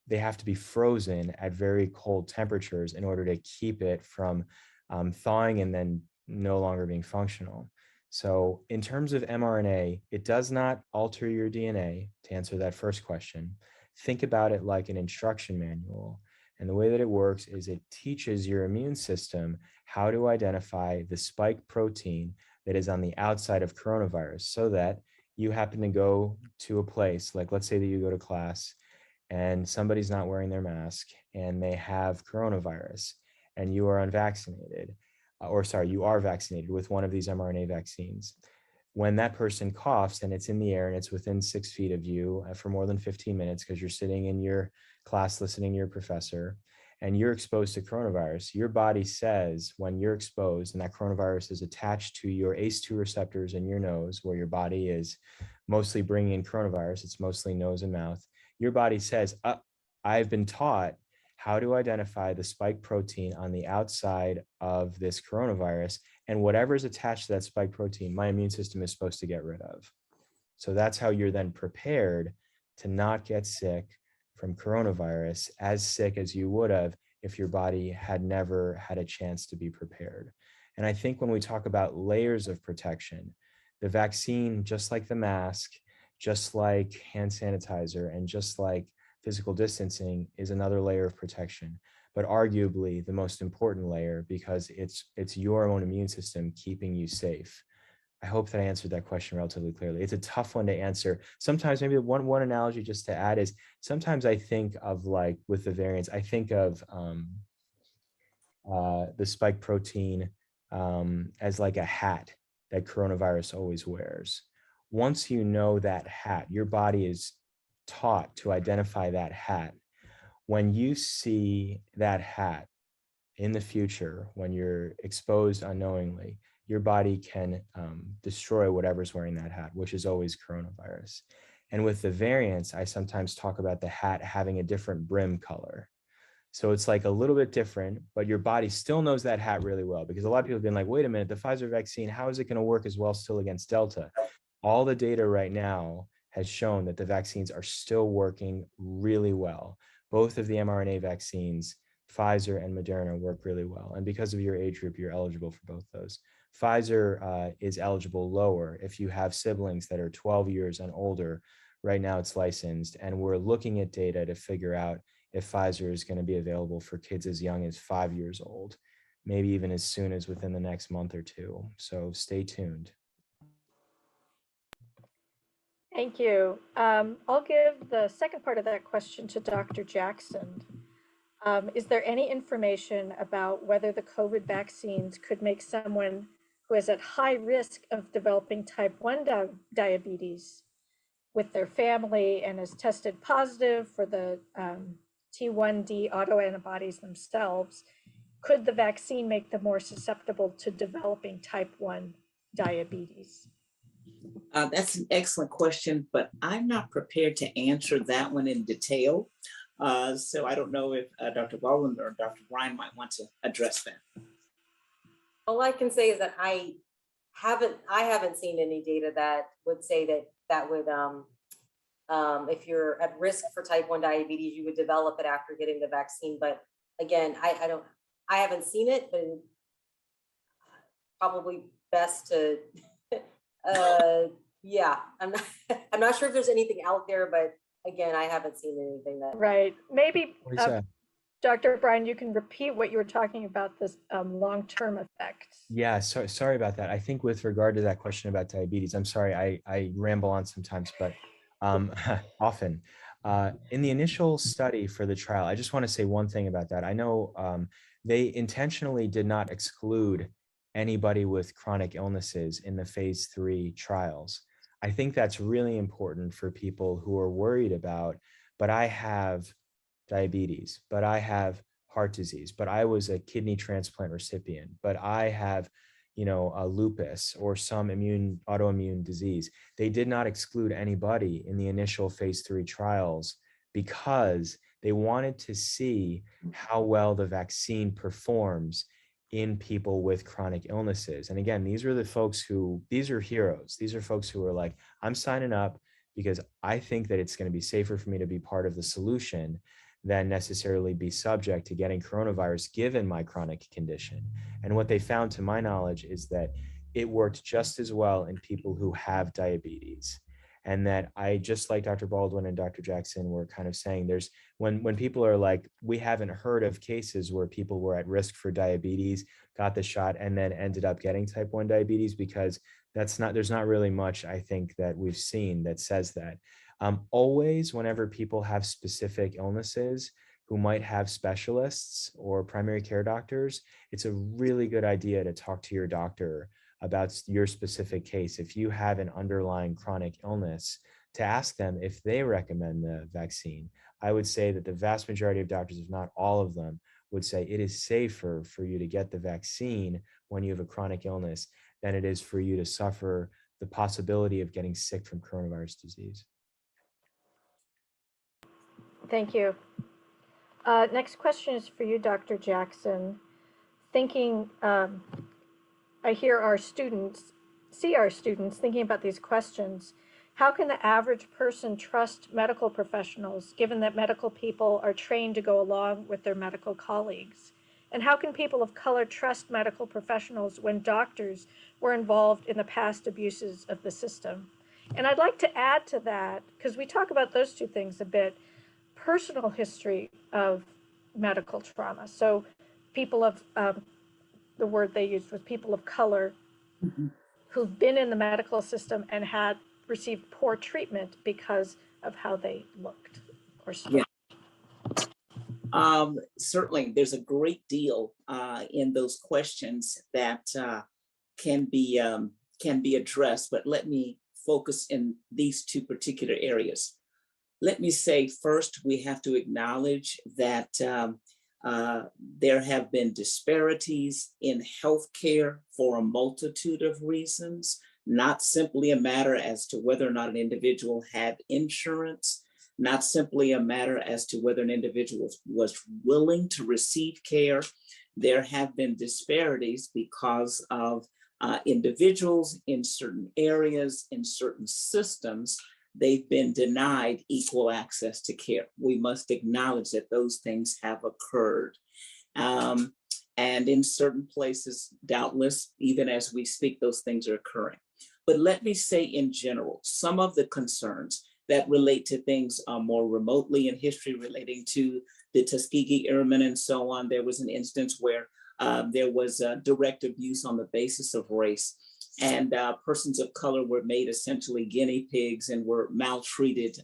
They have to be frozen at very cold temperatures in order to keep it from thawing and then no longer being functional. So in terms of mRNA, it does not alter your DNA, to answer that first question. Think about it like an instruction manual. And the way that it works is it teaches your immune system how to identify the spike protein that is on the outside of coronavirus, so that you happen to go to a place, like let's say that you go to class and somebody's not wearing their mask and they have coronavirus and you are unvaccinated. You are vaccinated with one of these mRNA vaccines. When that person coughs and it's in the air and it's within 6 feet of you for more than 15 minutes because you're sitting in your class listening to your professor and you're exposed to coronavirus, your body says when you're exposed and that coronavirus is attached to your ACE2 receptors in your nose, where your body is mostly bringing in coronavirus, it's mostly nose and mouth, your body says, I've been taught how to identify the spike protein on the outside of this coronavirus, and whatever is attached to that spike protein, my immune system is supposed to get rid of. So that's how you're then prepared to not get sick from coronavirus, as sick as you would have if your body had never had a chance to be prepared. And I think when we talk about layers of protection, the vaccine, just like the mask, just like hand sanitizer, and just like physical distancing, is another layer of protection, but arguably the most important layer because it's your own immune system keeping you safe. I hope that I answered that question relatively clearly. It's a tough one to answer. Sometimes maybe one analogy just to add is sometimes I think of, like with the variants, I think of the spike protein as like a hat that coronavirus always wears. Once you know that hat, your body is taught to identify that hat. When you see that hat in the future, when you're exposed unknowingly, your body can destroy whatever's wearing that hat, which is always coronavirus. And with the variants, I sometimes talk about the hat having a different brim color. So it's like a little bit different, but your body still knows that hat really well, because a lot of people have been like, wait a minute, the Pfizer vaccine, how is it going to work as well still against Delta? All the data right now has shown that the vaccines are still working really well. Both of the mRNA vaccines, Pfizer and Moderna, work really well. And because of your age group, you're eligible for both those. Pfizer is eligible lower if you have siblings that are 12 years and older. Right now it's licensed, and we're looking at data to figure out if Pfizer is going to be available for kids as young as 5 years old, maybe even as soon as within the next month or two. So stay tuned. Thank you. I'll give the second part of that question to Dr. Jackson. Is there any information about whether the COVID vaccines could make someone who is at high risk of developing type 1 diabetes with their family and is tested positive for the T1D autoantibodies themselves, could the vaccine make them more susceptible to developing type 1 diabetes? That's an excellent question, but I'm not prepared to answer that one in detail. So I don't know if Dr. Baldwin or Dr. Brian might want to address that. All I can say is that I haven't seen any data that would say that would, if you're at risk for type 1 diabetes, you would develop it after getting the vaccine. But again, I haven't seen it, but probably best to Yeah, I'm not sure if there's anything out there, but again, I haven't seen anything that. Right. Maybe, Lisa. Dr. Brian, you can repeat what you were talking about, this long-term effects. Yeah, sorry about that. I think with regard to that question about diabetes, I'm sorry, I ramble on sometimes, but often. In the initial study for the trial, I just want to say one thing about that. I know they intentionally did not exclude anybody with chronic illnesses in the phase 3 trials. I think that's really important for people who are worried about, but I have diabetes, but I have heart disease, but I was a kidney transplant recipient, but I have, a lupus or some autoimmune disease. They did not exclude anybody in the initial phase 3 trials because they wanted to see how well the vaccine performs in people with chronic illnesses. And again, these are heroes. These are folks who are like, I'm signing up because I think that it's going to be safer for me to be part of the solution than necessarily be subject to getting coronavirus given my chronic condition. And what they found, to my knowledge, is that it worked just as well in people who have diabetes. And that I, just like Dr. Baldwin and Dr. Jackson were kind of saying, there's when people are like, we haven't heard of cases where people were at risk for diabetes, got the shot, and then ended up getting type 1 diabetes, because there's not really much, I think, that we've seen that says that. Always, whenever people have specific illnesses who might have specialists or primary care doctors, it's a really good idea to talk to your doctor about your specific case. If you have an underlying chronic illness, to ask them if they recommend the vaccine. I would say that the vast majority of doctors, if not all of them, would say it is safer for you to get the vaccine when you have a chronic illness than it is for you to suffer the possibility of getting sick from coronavirus disease. Thank you. Next question is for you, Dr. Jackson. Thinking, I hear our students thinking about these questions. How can the average person trust medical professionals, given that medical people are trained to go along with their medical colleagues? And how can people of color trust medical professionals when doctors were involved in the past abuses of the system? And I'd like to add to that, because we talk about those two things a bit, personal history of medical trauma. So people of, the word they used was people of color, who've been in the medical system and had received poor treatment because of how they looked or spoke. Yeah. Certainly, there's a great deal in those questions that can be addressed, but let me focus in these two particular areas. Let me say first, we have to acknowledge that there have been disparities in healthcare for a multitude of reasons, not simply a matter as to whether or not an individual had insurance, not simply a matter as to whether an individual was willing to receive care. There have been disparities because of individuals in certain areas, in certain systems. They've been denied equal access to care. We must acknowledge that those things have occurred. And in certain places, doubtless, even as we speak, those things are occurring. But let me say in general, some of the concerns that relate to things more remotely in history relating to the Tuskegee Airmen and so on. There was an instance where there was direct abuse on the basis of race. And persons of color were made essentially guinea pigs and were maltreated,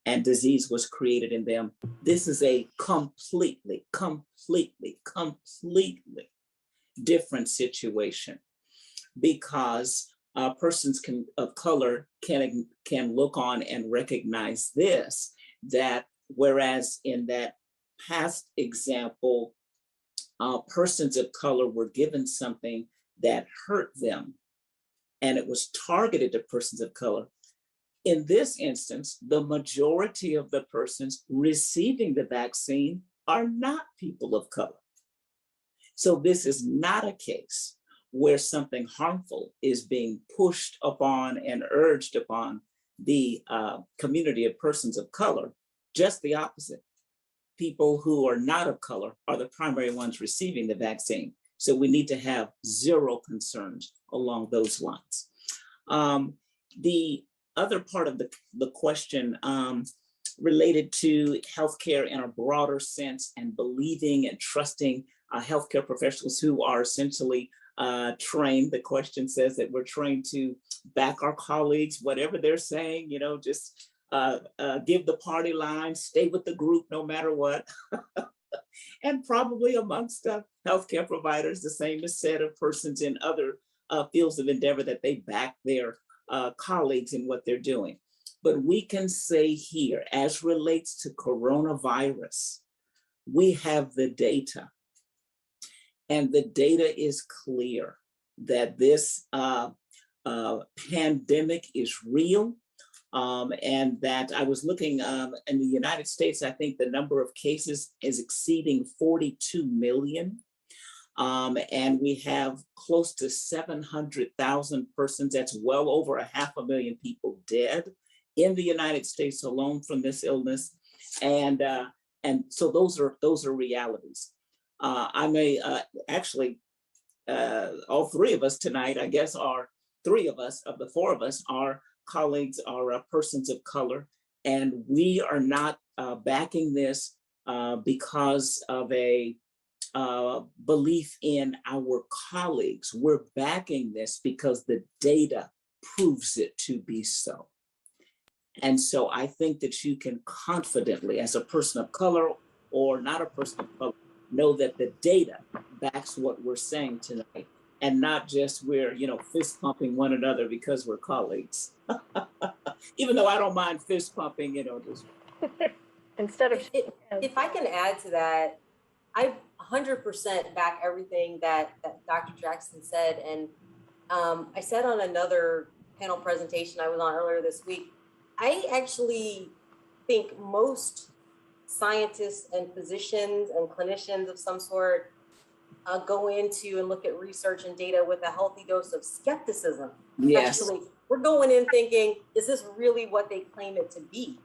and disease was created in them. This is a completely different situation, because persons of color can look on and recognize this, that whereas in that past example, persons of color were given something that hurt them, and it was targeted to persons of color. In this instance, the majority of the persons receiving the vaccine are not people of color. So this is not a case where something harmful is being pushed upon and urged upon the community of persons of color. Just the opposite. People who are not of color are the primary ones receiving the vaccine. So we need to have zero concerns along those lines. The other part of the question related to healthcare in a broader sense and believing and trusting healthcare professionals who are essentially trained. The question says that we're trained to back our colleagues, whatever they're saying, you know, just give the party line, stay with the group no matter what. And probably amongst healthcare providers, the same is said of persons in other fields of endeavor, that they back their colleagues in what they're doing. But we can say here, as relates to coronavirus, we have the data. And the data is clear that this pandemic is real. And that I was looking in the United States, I think the number of cases is exceeding 42 million. And we have close to 700,000 persons. That's well over 500,000 people dead in the United States alone from this illness. And so those are realities. I may actually, all three of us tonight, I guess, are three of us, of the four of us, are colleagues, are persons of color, and we are not backing this because of a belief in our colleagues. We're backing this because the data proves it to be so. And so I think that you can confidently, as a person of color or not a person of color, know that the data backs what we're saying tonight, and not just we're, you know, fist pumping one another because we're colleagues. Even though I don't mind fist pumping, you know, just Instead of if I can add to that, I 100% back everything that Dr. Jackson said. And I said on another panel presentation I was on earlier this week, I actually think most scientists and physicians and clinicians of some sort go into and look at research and data with a healthy dose of skepticism. yes. Actually, we're going in thinking, is this really what they claim it to be?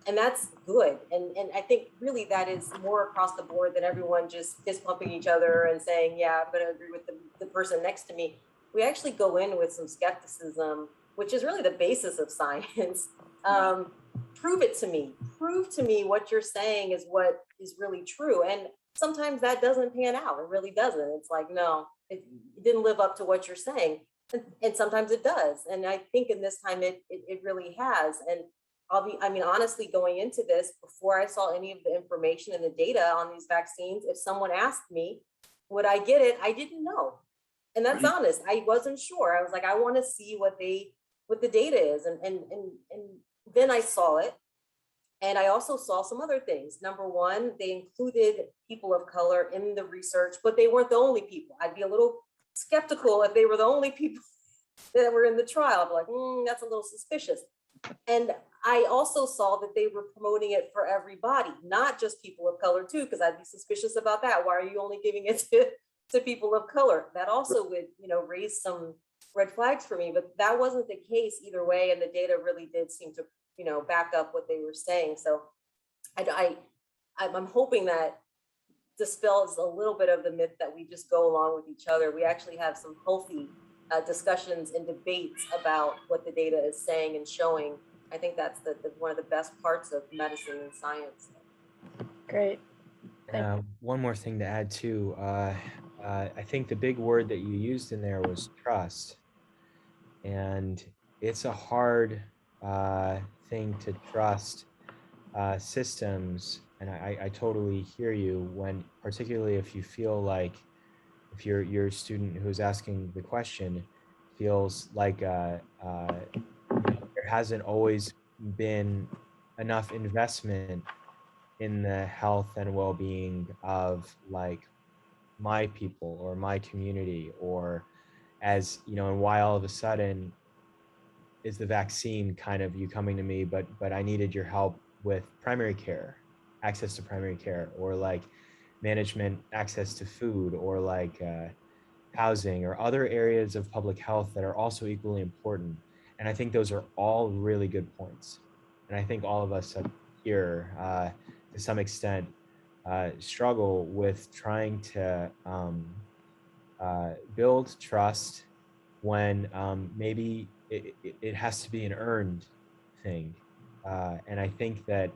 And that's good. And I think really that is more across the board than everyone just fist pumping each other and saying, yeah, I'm going to agree with the person next to me. We actually go in with some skepticism, which is really the basis of science. Prove it to me. Prove to me what you're saying is what is really true. And sometimes that doesn't pan out. It really doesn't. It's like, no, it didn't live up to what you're saying. And sometimes it does. And I think in this time, it really has. And honestly, going into this, before I saw any of the information and the data on these vaccines, if someone asked me, would I get it? I didn't know. And that's Right. honest. I wasn't sure. I was like, I want to see what the data is. And then I saw it. And I also saw some other things. Number one, they included people of color in the research, but they weren't the only people. I'd be a little skeptical if they were the only people that were in the trial. I'd be like, that's a little suspicious. And I also saw that they were promoting it for everybody, not just people of color too, because I'd be suspicious about that. Why are you only giving it to people of color? That also would, raise some red flags for me, but that wasn't the case either way. And the data really did seem to, back up what they were saying. So I'm hoping that dispels a little bit of the myth that we just go along with each other. We actually have some healthy discussions and debates about what the data is saying and showing. I think that's one of the best parts of medicine and science. Great. One more thing to add too. I think the big word that you used in there was trust. And it's a hard thing to trust systems. And I totally hear you when, particularly if you feel like, if your student who's asking the question feels like there hasn't always been enough investment in the health and well-being of like my people or my community, or as and why all of a sudden is the vaccine kind of you coming to me, but I needed your help with primary care, access to primary care, or like management, access to food, or like housing, or other areas of public health that are also equally important. And I think those are all really good points. And I think all of us here, to some extent, struggle with trying to build trust when maybe it has to be an earned thing. And I think that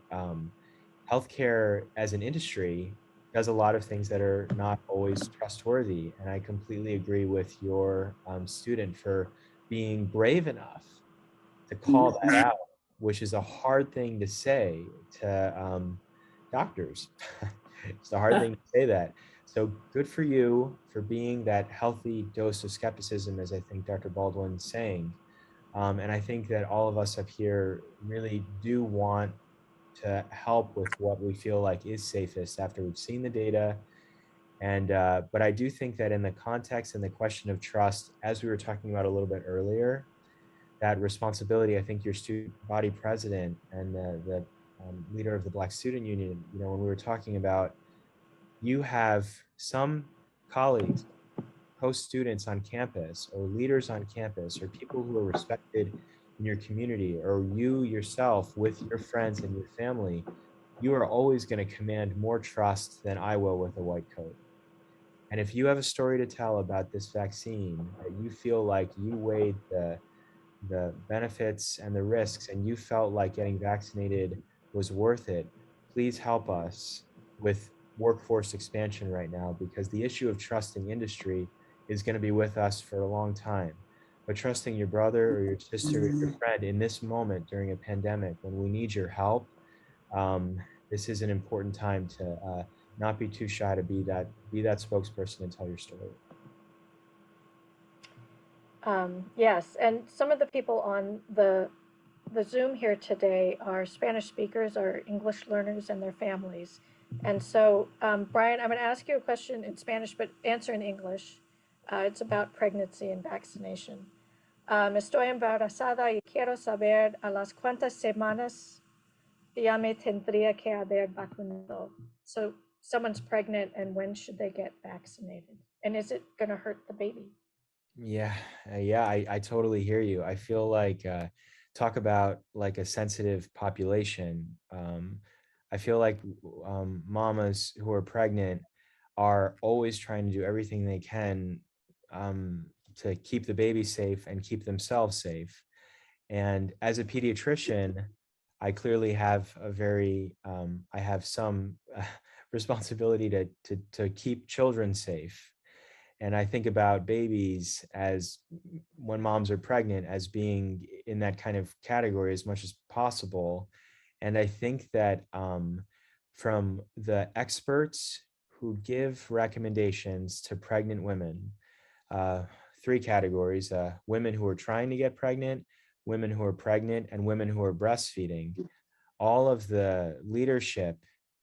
healthcare as an industry does a lot of things that are not always trustworthy. And I completely agree with your student for being brave enough to call that out, which is a hard thing to say to doctors. It's a hard thing to say that. So good for you for being that healthy dose of skepticism, as I think Dr. Baldwin's saying. And I think that all of us up here really do want to help with what we feel like is safest after we've seen the data. And but I do think that in the context and the question of trust, as we were talking about a little bit earlier, that responsibility, I think your student body president and the leader of the Black Student Union, you know, when we were talking about, you have some colleagues, co-students on campus or leaders on campus or people who are respected in your community, or you yourself with your friends and your family, you are always going to command more trust than I will with a white coat. And if you have a story to tell about this vaccine, that you feel like you weighed the benefits and the risks and you felt like getting vaccinated was worth it, please help us with workforce expansion right now, because the issue of trusting industry is going to be with us for a long time. But trusting your brother or your sister or your friend in this moment during a pandemic when we need your help, this is an important time to not be too shy to be that spokesperson and tell your story. Yes, and some of the people on the Zoom here today are Spanish speakers or English learners and their families. And so, Brian, I'm going to ask you a question in Spanish, but answer in English. It's about pregnancy and vaccination. Estoy embarazada y quiero saber a las cuántas semanas ya me tendría que haber vacunado. So someone's pregnant and when should they get vaccinated? And is it going to hurt the baby? Yeah, I totally hear you. I feel like talk about like a sensitive population. I feel like mamas who are pregnant are always trying to do everything they can to keep the baby safe and keep themselves safe. And as a pediatrician, I clearly have a very, I have some responsibility to keep children safe. And I think about babies as when moms are pregnant as being in that kind of category as much as possible. And I think that from the experts who give recommendations to pregnant women, three categories: women who are trying to get pregnant, women who are pregnant, and women who are breastfeeding. All of the leadership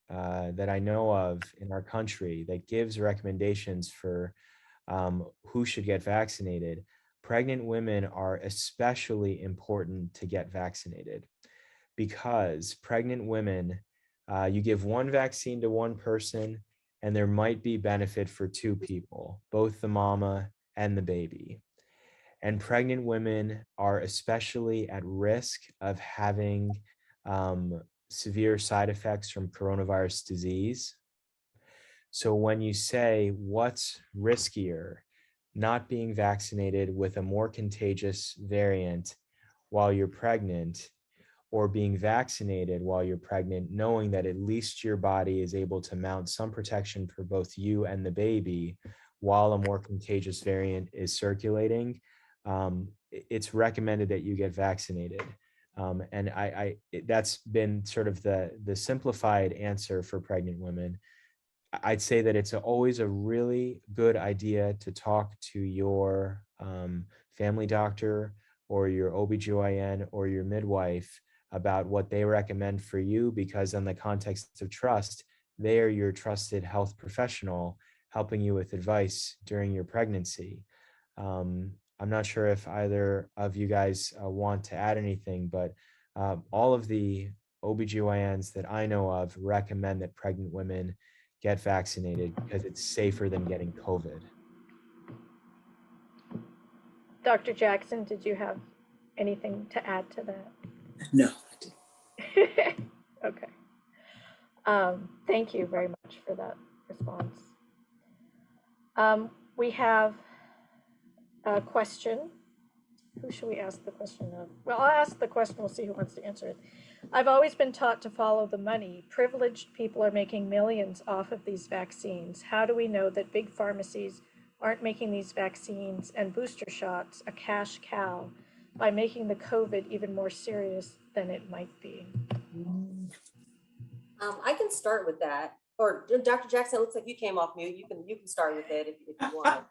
that I know of in our country that gives recommendations for who should get vaccinated, pregnant women are especially important to get vaccinated, because pregnant women, you give one vaccine to one person and there might be benefit for two people, both the mama and the baby. And pregnant women are especially at risk of having severe side effects from coronavirus disease. So when you say what's riskier, not being vaccinated with a more contagious variant while you're pregnant, or being vaccinated while you're pregnant, knowing that at least your body is able to mount some protection for both you and the baby while a more contagious variant is circulating, it's recommended that you get vaccinated. And that's been sort of the simplified answer for pregnant women. I'd say that it's always a really good idea to talk to your family doctor or your OBGYN or your midwife about what they recommend for you, because in the context of trust, they are your trusted health professional helping you with advice during your pregnancy. I'm not sure if either of you guys want to add anything, but all of the OBGYNs that I know of recommend that pregnant women get vaccinated because it's safer than getting COVID. Dr. Jackson, did you have anything to add to that? No. Okay. Thank you very much for that response. We have a question Who should we ask the question of? Well, I'll ask the question. We'll see who wants to answer it. I've always been taught to follow the money. Privileged people are making millions off of these vaccines. How do we know that big pharmacies aren't making these vaccines and booster shots a cash cow by making the COVID even more serious than it might be? I can start with that. Or Dr. Jackson, it looks like you came off mute. You can start with it if you want.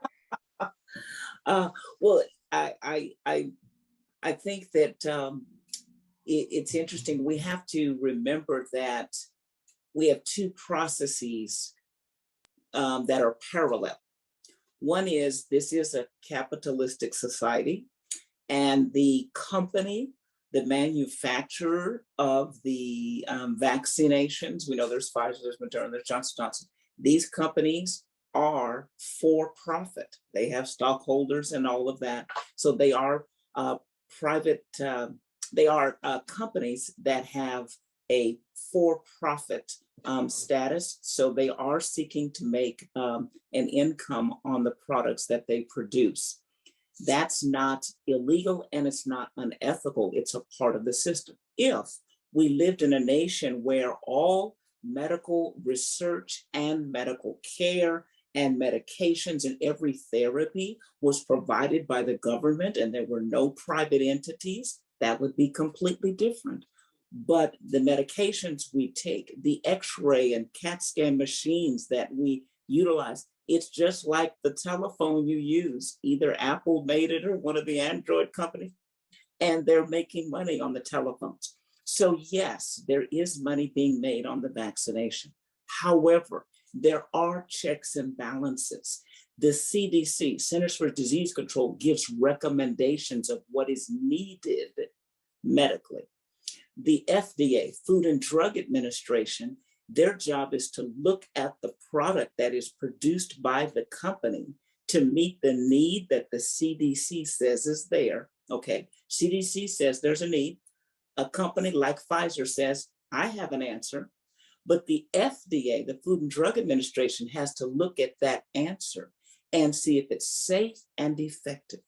Well, I think that it's interesting. We have to remember that we have two processes that are parallel. One is, this is a capitalistic society, and the company, the manufacturer of the vaccinations, we know there's Pfizer, there's Moderna, there's Johnson & Johnson. These companies are for profit. They have stockholders and all of that. So they are private, they are companies that have a for-profit status. So they are seeking to make an income on the products that they produce. That's not illegal and it's not unethical. It's a part of the system. If we lived in a nation where all medical research and medical care and medications and every therapy was provided by the government and there were no private entities, that would be completely different. But the medications we take, the X-ray and CAT scan machines that we utilize, it's just like the telephone you use. Either Apple made it or one of the Android companies, and they're making money on the telephones. So yes, there is money being made on the vaccination. However, there are checks and balances. The CDC, Centers for Disease Control, gives recommendations of what is needed medically. The FDA, Food and Drug Administration, their job is to look at the product that is produced by the company to meet the need that the CDC says is there. Okay, CDC says there's a need. A company like Pfizer says, I have an answer. But the FDA, the Food and Drug Administration, has to look at that answer and see if it's safe and effective.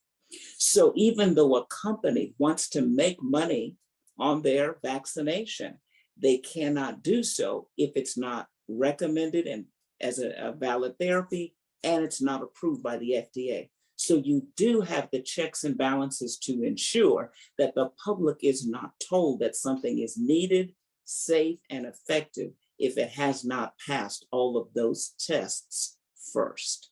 So even though a company wants to make money on their vaccination, they cannot do so if it's not recommended and as a valid therapy and it's not approved by the FDA. So you do have the checks and balances to ensure that the public is not told that something is needed, safe, and effective if it has not passed all of those tests first.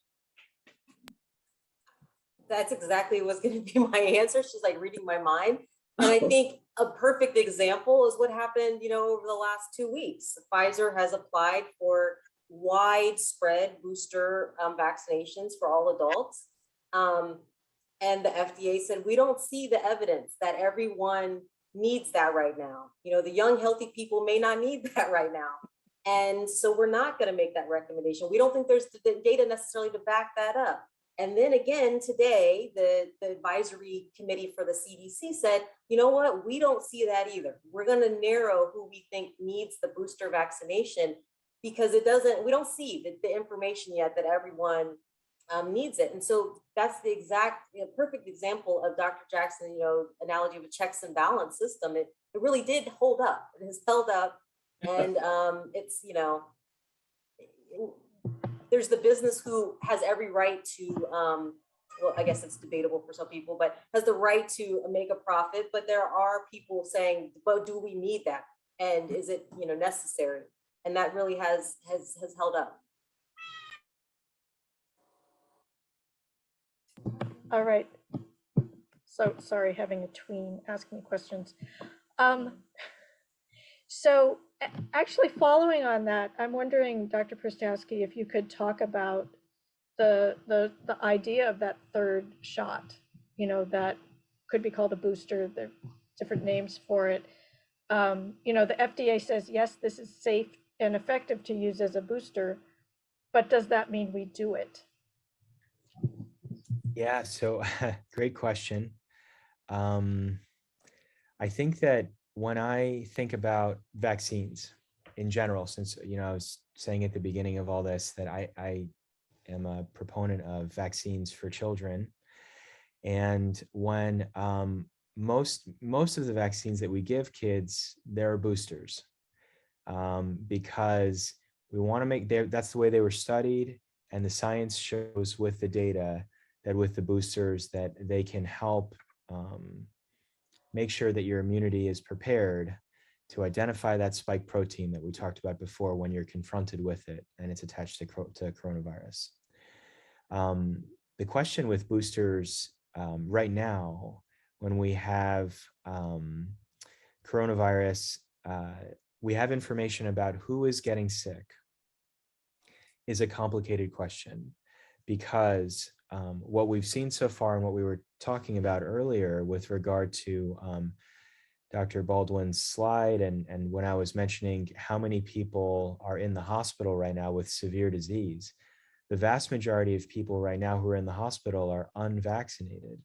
That's exactly what's going to be my answer. She's like reading my mind. And I think a perfect example is what happened, over the last 2 weeks. Pfizer has applied for widespread booster vaccinations for all adults. And the FDA said, we don't see the evidence that everyone needs that right now. The young, healthy people may not need that right now. And so we're not going to make that recommendation. We don't think there's the data necessarily to back that up. And then again, today, the advisory committee for the CDC said, you know what, we don't see that either. We're going to narrow who we think needs the booster vaccination because we don't see the information yet that everyone needs it. And so that's the exact perfect example of Dr. Jackson, analogy of a checks and balance system. It really did hold up. It has held up. And it's, there's the business who has every right to, well, I guess it's debatable for some people, but has the right to make a profit. But there are people saying, but do we need that? And is it, necessary? And that really has held up. All right. So sorry, having a tween asking questions. So actually following on that, I'm wondering, Dr. Prystowsky, if you could talk about the idea of that third shot, that could be called a booster, there are different names for it. The FDA says, yes, this is safe and effective to use as a booster, but does that mean we do it? Yeah, so great question. I think that when I think about vaccines in general, since, I was saying at the beginning of all this that I am a proponent of vaccines for children. And when most of the vaccines that we give kids, they're boosters, because we want to make that's the way they were studied, and the science shows with the data that with the boosters that they can help make sure that your immunity is prepared to identify that spike protein that we talked about before when you're confronted with it and it's attached to coronavirus. The question with boosters right now, when we have coronavirus, we have information about who is getting sick, is a complicated question, because what we've seen so far and what we were talking about earlier with regard to Dr. Baldwin's slide, and when I was mentioning how many people are in the hospital right now with severe disease, the vast majority of people right now who are in the hospital are unvaccinated.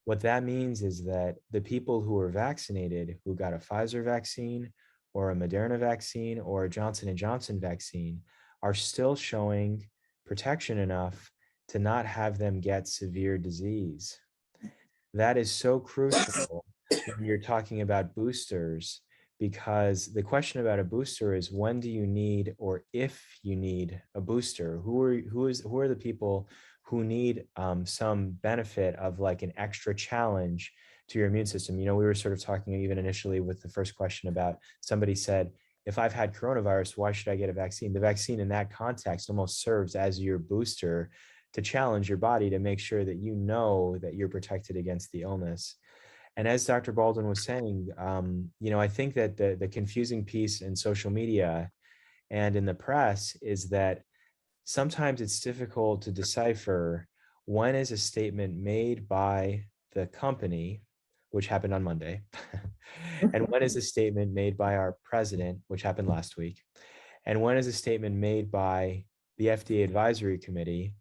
What that means is that the people who are vaccinated, who got a Pfizer vaccine or a Moderna vaccine or a Johnson & Johnson vaccine, are still showing protection enough to not have them get severe disease. That is so crucial when you're talking about boosters, because the question about a booster is when do you need, or if you need a booster, who are the people who need some benefit of like an extra challenge to your immune system. You know, we were sort of talking even initially with the first question about, somebody said, if I've had coronavirus, why should I get a vaccine? The vaccine in that context almost serves as your booster to challenge your body to make sure that you know that you're protected against the illness. And as Dr. Baldwin was saying, you know, I think that the confusing piece in social media and in the press is that sometimes it's difficult to decipher when is a statement made by the company, which happened on Monday, and when is a statement made by our president, which happened last week, and when is a statement made by the FDA advisory committee,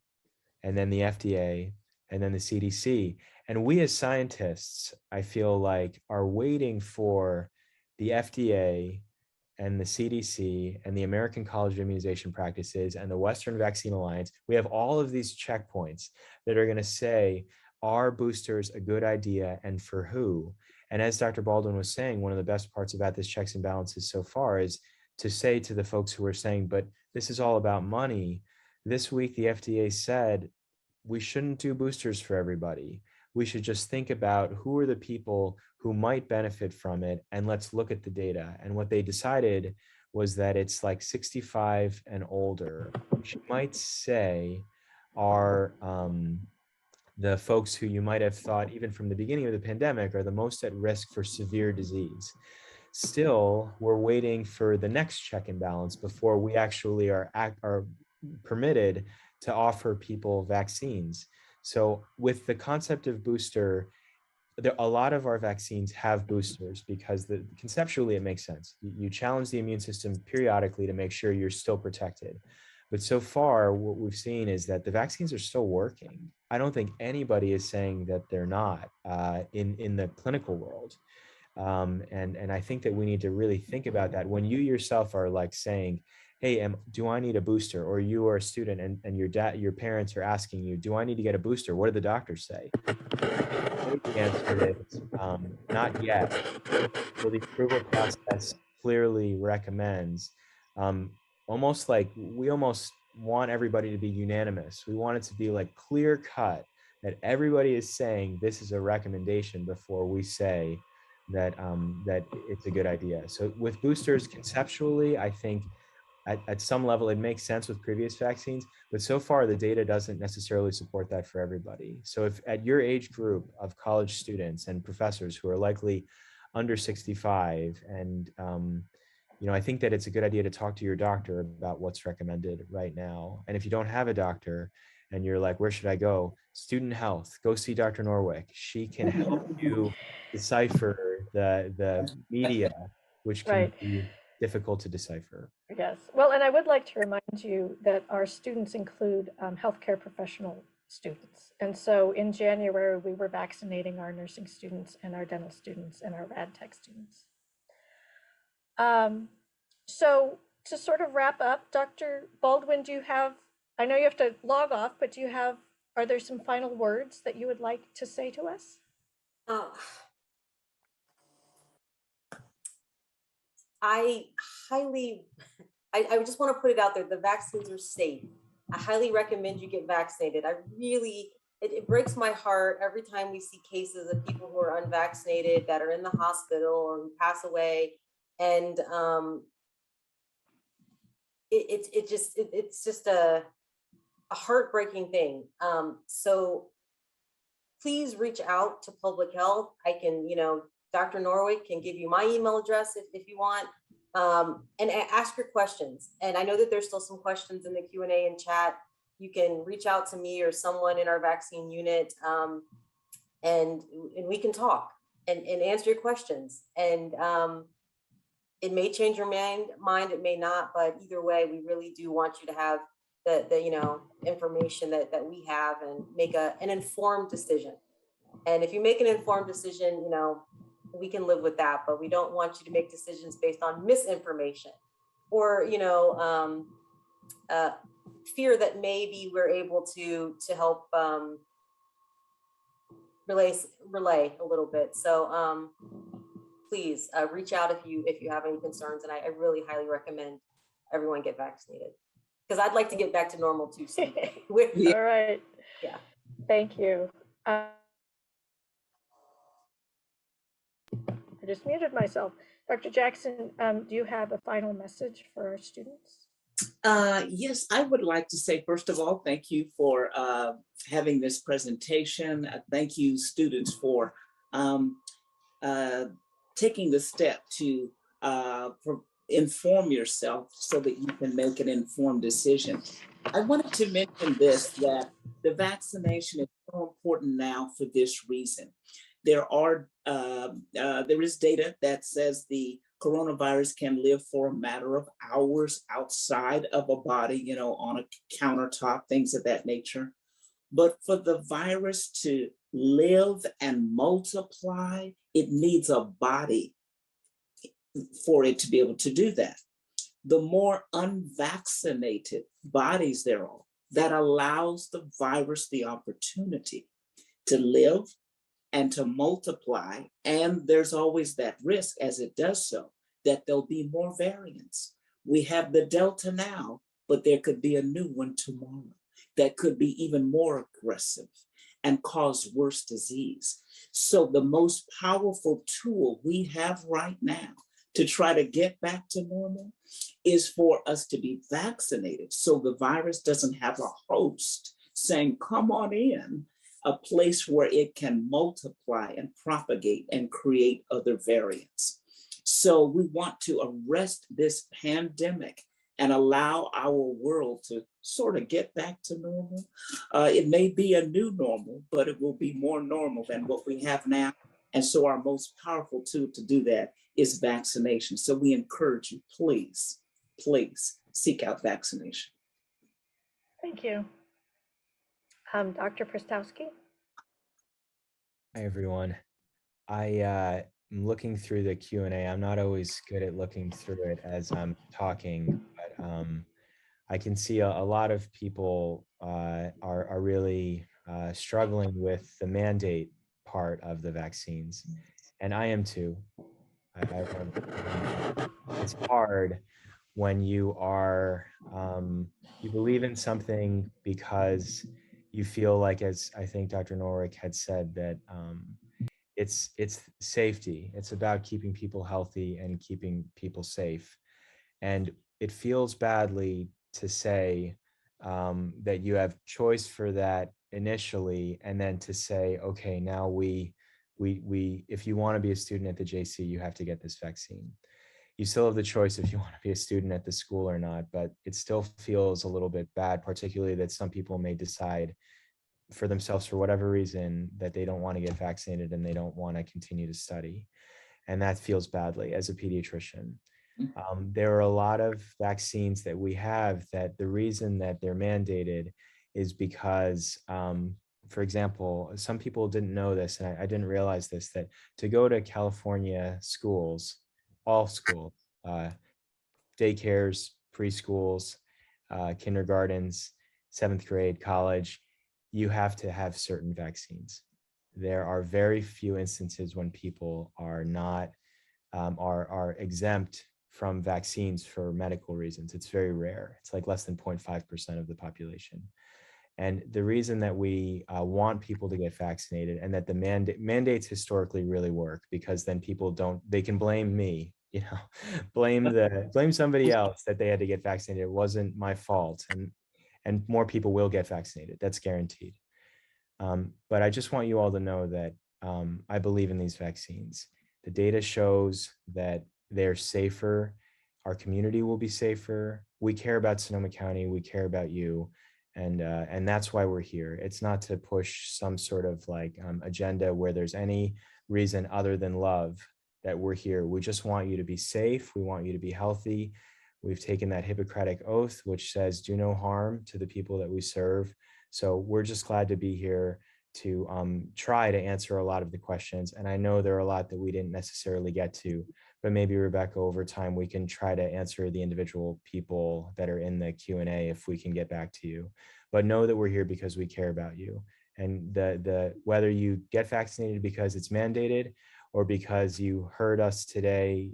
and then the FDA, and then the CDC. And we as scientists, I feel like, are waiting for the FDA and the CDC and the American College of Immunization Practices and the Western Vaccine Alliance. We have all of these checkpoints that are going to say, are boosters a good idea and for who? And as Dr. Baldwin was saying, one of the best parts about this checks and balances so far is to say to the folks who are saying, but this is all about money. This week, the FDA said, we shouldn't do boosters for everybody. We should just think about who are the people who might benefit from it, and let's look at the data. And what they decided was that it's like 65 and older, which you might say are the folks who you might have thought, even from the beginning of the pandemic, are the most at risk for severe disease. Still, we're waiting for the next check and balance before we actually are permitted to offer people vaccines. So with the concept of booster, a lot of our vaccines have boosters because conceptually it makes sense. You challenge the immune system periodically to make sure you're still protected. But so far, what we've seen is that the vaccines are still working. I don't think anybody is saying that they're not in the clinical world. And I think that we need to really think about that. When you yourself are like saying, hey, do I need a booster? Or you are a student and your parents are asking you, do I need to get a booster? What do the doctors say? The answer is not yet. So the approval process clearly recommends, almost like we almost want everybody to be unanimous. We want it to be like clear cut that everybody is saying this is a recommendation before we say that that it's a good idea. So with boosters, conceptually, I think at some level it makes sense with previous vaccines, but so far the data doesn't necessarily support that for everybody. So if at your age group of college students and professors who are likely under 65, and you know, I think that it's a good idea to talk to your doctor about what's recommended right now. And if you don't have a doctor and you're like, where should I go? Student health, go see Dr. Norwick. She can help you decipher the media, which can be difficult to decipher. Yes. Well, and I would like to remind you that our students include healthcare professional students. And so in January, we were vaccinating our nursing students and our dental students and our rad tech students. So to sort of wrap up, Dr. Baldwin, do you have, I know you have to log off, but do you have are there some final words that you would like to say to us? I just want to put it out there. The vaccines are safe. I highly recommend you get vaccinated. It breaks my heart every time we see cases of people who are unvaccinated that are in the hospital or who pass away. And it's just a heartbreaking thing. So please reach out to public health. I can, Dr. Norwick can give you my email address if you want, and ask your questions. And I know that there's still some questions in the Q&A and chat. You can reach out to me or someone in our vaccine unit, and we can talk and answer your questions. And it may change your mind, it may not, but either way, we really do want you to have the information that we have and make an informed decision. And if you make an informed decision, we can live with that, but we don't want you to make decisions based on misinformation or, fear that maybe we're able to help relay a little bit. So please reach out if you have any concerns. And I really highly recommend everyone get vaccinated, because I'd like to get back to normal too soon. All right. Yeah. Thank you. I just muted myself. Dr. Jackson, do you have a final message for our students? Yes, I would like to say, first of all, thank you for having this presentation. Thank you, students, for taking the step to inform yourself so that you can make an informed decision. I wanted to mention this, that the vaccination is so important now for this reason. There is data that says the coronavirus can live for a matter of hours outside of a body, on a countertop, things of that nature. But for the virus to live and multiply, it needs a body for it to be able to do that. The more unvaccinated bodies there are, that allows the virus the opportunity to live and to multiply. And there's always that risk as it does so, that there'll be more variants. We have the Delta now, but there could be a new one tomorrow that could be even more aggressive and cause worse disease. So the most powerful tool we have right now to try to get back to normal is for us to be vaccinated, so the virus doesn't have a host saying, come on in, a place where it can multiply and propagate and create other variants. So we want to arrest this pandemic and allow our world to sort of get back to normal. It may be a new normal, but it will be more normal than what we have now. And so our most powerful tool to do that is vaccination. So we encourage you, please, please seek out vaccination. Thank you. Dr. Prystowsky. Hi, everyone. I'm looking through the Q&A. I'm not always good at looking through it as I'm talking, but I can see a lot of people are really struggling with the mandate part of the vaccines, and I am too. It's hard when you are you believe in something because you feel like, as I think Dr. Norwick had said, that it's safety. It's about keeping people healthy and keeping people safe. And it feels badly to say that you have choice for that initially, and then to say, okay, now we if you want to be a student at the JC, you have to get this vaccine. You still have the choice if you want to be a student at the school or not, but it still feels a little bit bad, particularly that some people may decide for themselves, for whatever reason, that they don't want to get vaccinated and they don't want to continue to study. And that feels badly as a pediatrician. There are a lot of vaccines that we have that the reason that they're mandated is because, for example, some people didn't know this, and I didn't realize this, that to go to California schools, all schools, daycares, preschools, kindergartens, 7th grade, college, you have to have certain vaccines. There are very few instances when people are not are exempt from vaccines for medical reasons. It's very rare. It's like less than 0.5% of the population. And the reason that we want people to get vaccinated, and that the mandates historically really work, because then people they can blame me, you know, blame somebody else that they had to get vaccinated. It wasn't my fault, and more people will get vaccinated. That's guaranteed. But I just want you all to know that I believe in these vaccines. The data shows that they're safer. Our community will be safer. We care about Sonoma County. We care about you. And that's why we're here. It's not to push some sort of like agenda where there's any reason other than love that we're here. We just want you to be safe. We want you to be healthy. We've taken that Hippocratic oath, which says do no harm to the people that we serve. So we're just glad to be here to try to answer a lot of the questions. And I know there are a lot that we didn't necessarily get to, but maybe Rebecca, over time, we can try to answer the individual people that are in the Q&A if we can get back to you. But know that we're here because we care about you. And whether you get vaccinated because it's mandated or because you heard us today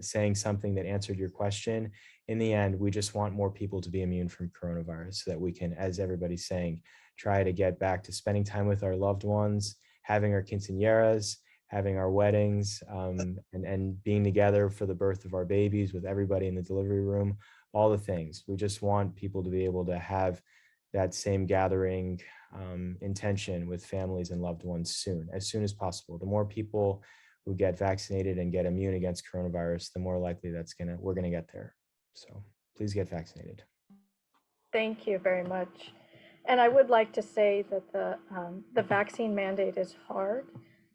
saying something that answered your question, in the end, we just want more people to be immune from coronavirus so that we can, as everybody's saying, try to get back to spending time with our loved ones, having our quinceañeras, having our weddings, and being together for the birth of our babies with everybody in the delivery room, all the things. We just want people to be able to have that same gathering intention with families and loved ones as soon as possible. The more people who get vaccinated and get immune against coronavirus, the more likely we're gonna get there. So please get vaccinated. Thank you very much. And I would like to say that the vaccine mandate is hard,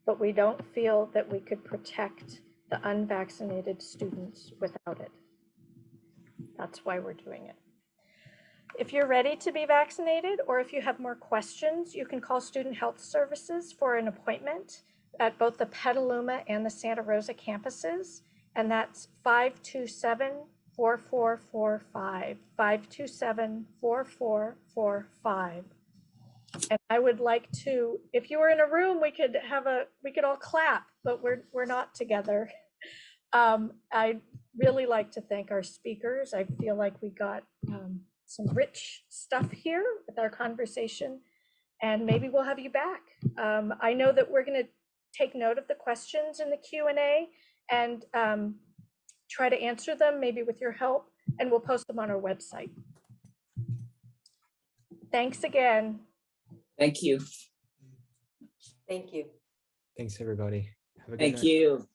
but we don't feel that we could protect the unvaccinated students without it. That's why we're doing it. If you're ready to be vaccinated, or if you have more questions, you can call Student Health Services for an appointment at both the Petaluma and the Santa Rosa campuses, and that's 527-4445, 527-4445. And I would like to, if you were in a room, we could all clap, but we're not together. I'd really like to thank our speakers. I feel like we got some rich stuff here with our conversation, and maybe we'll have you back. I know that we're going to take note of the questions in the Q&A and try to answer them, maybe with your help, and we'll post them on our website. Thanks again. Thank you. Thank you. Thanks, everybody. Have a good night. Thank you.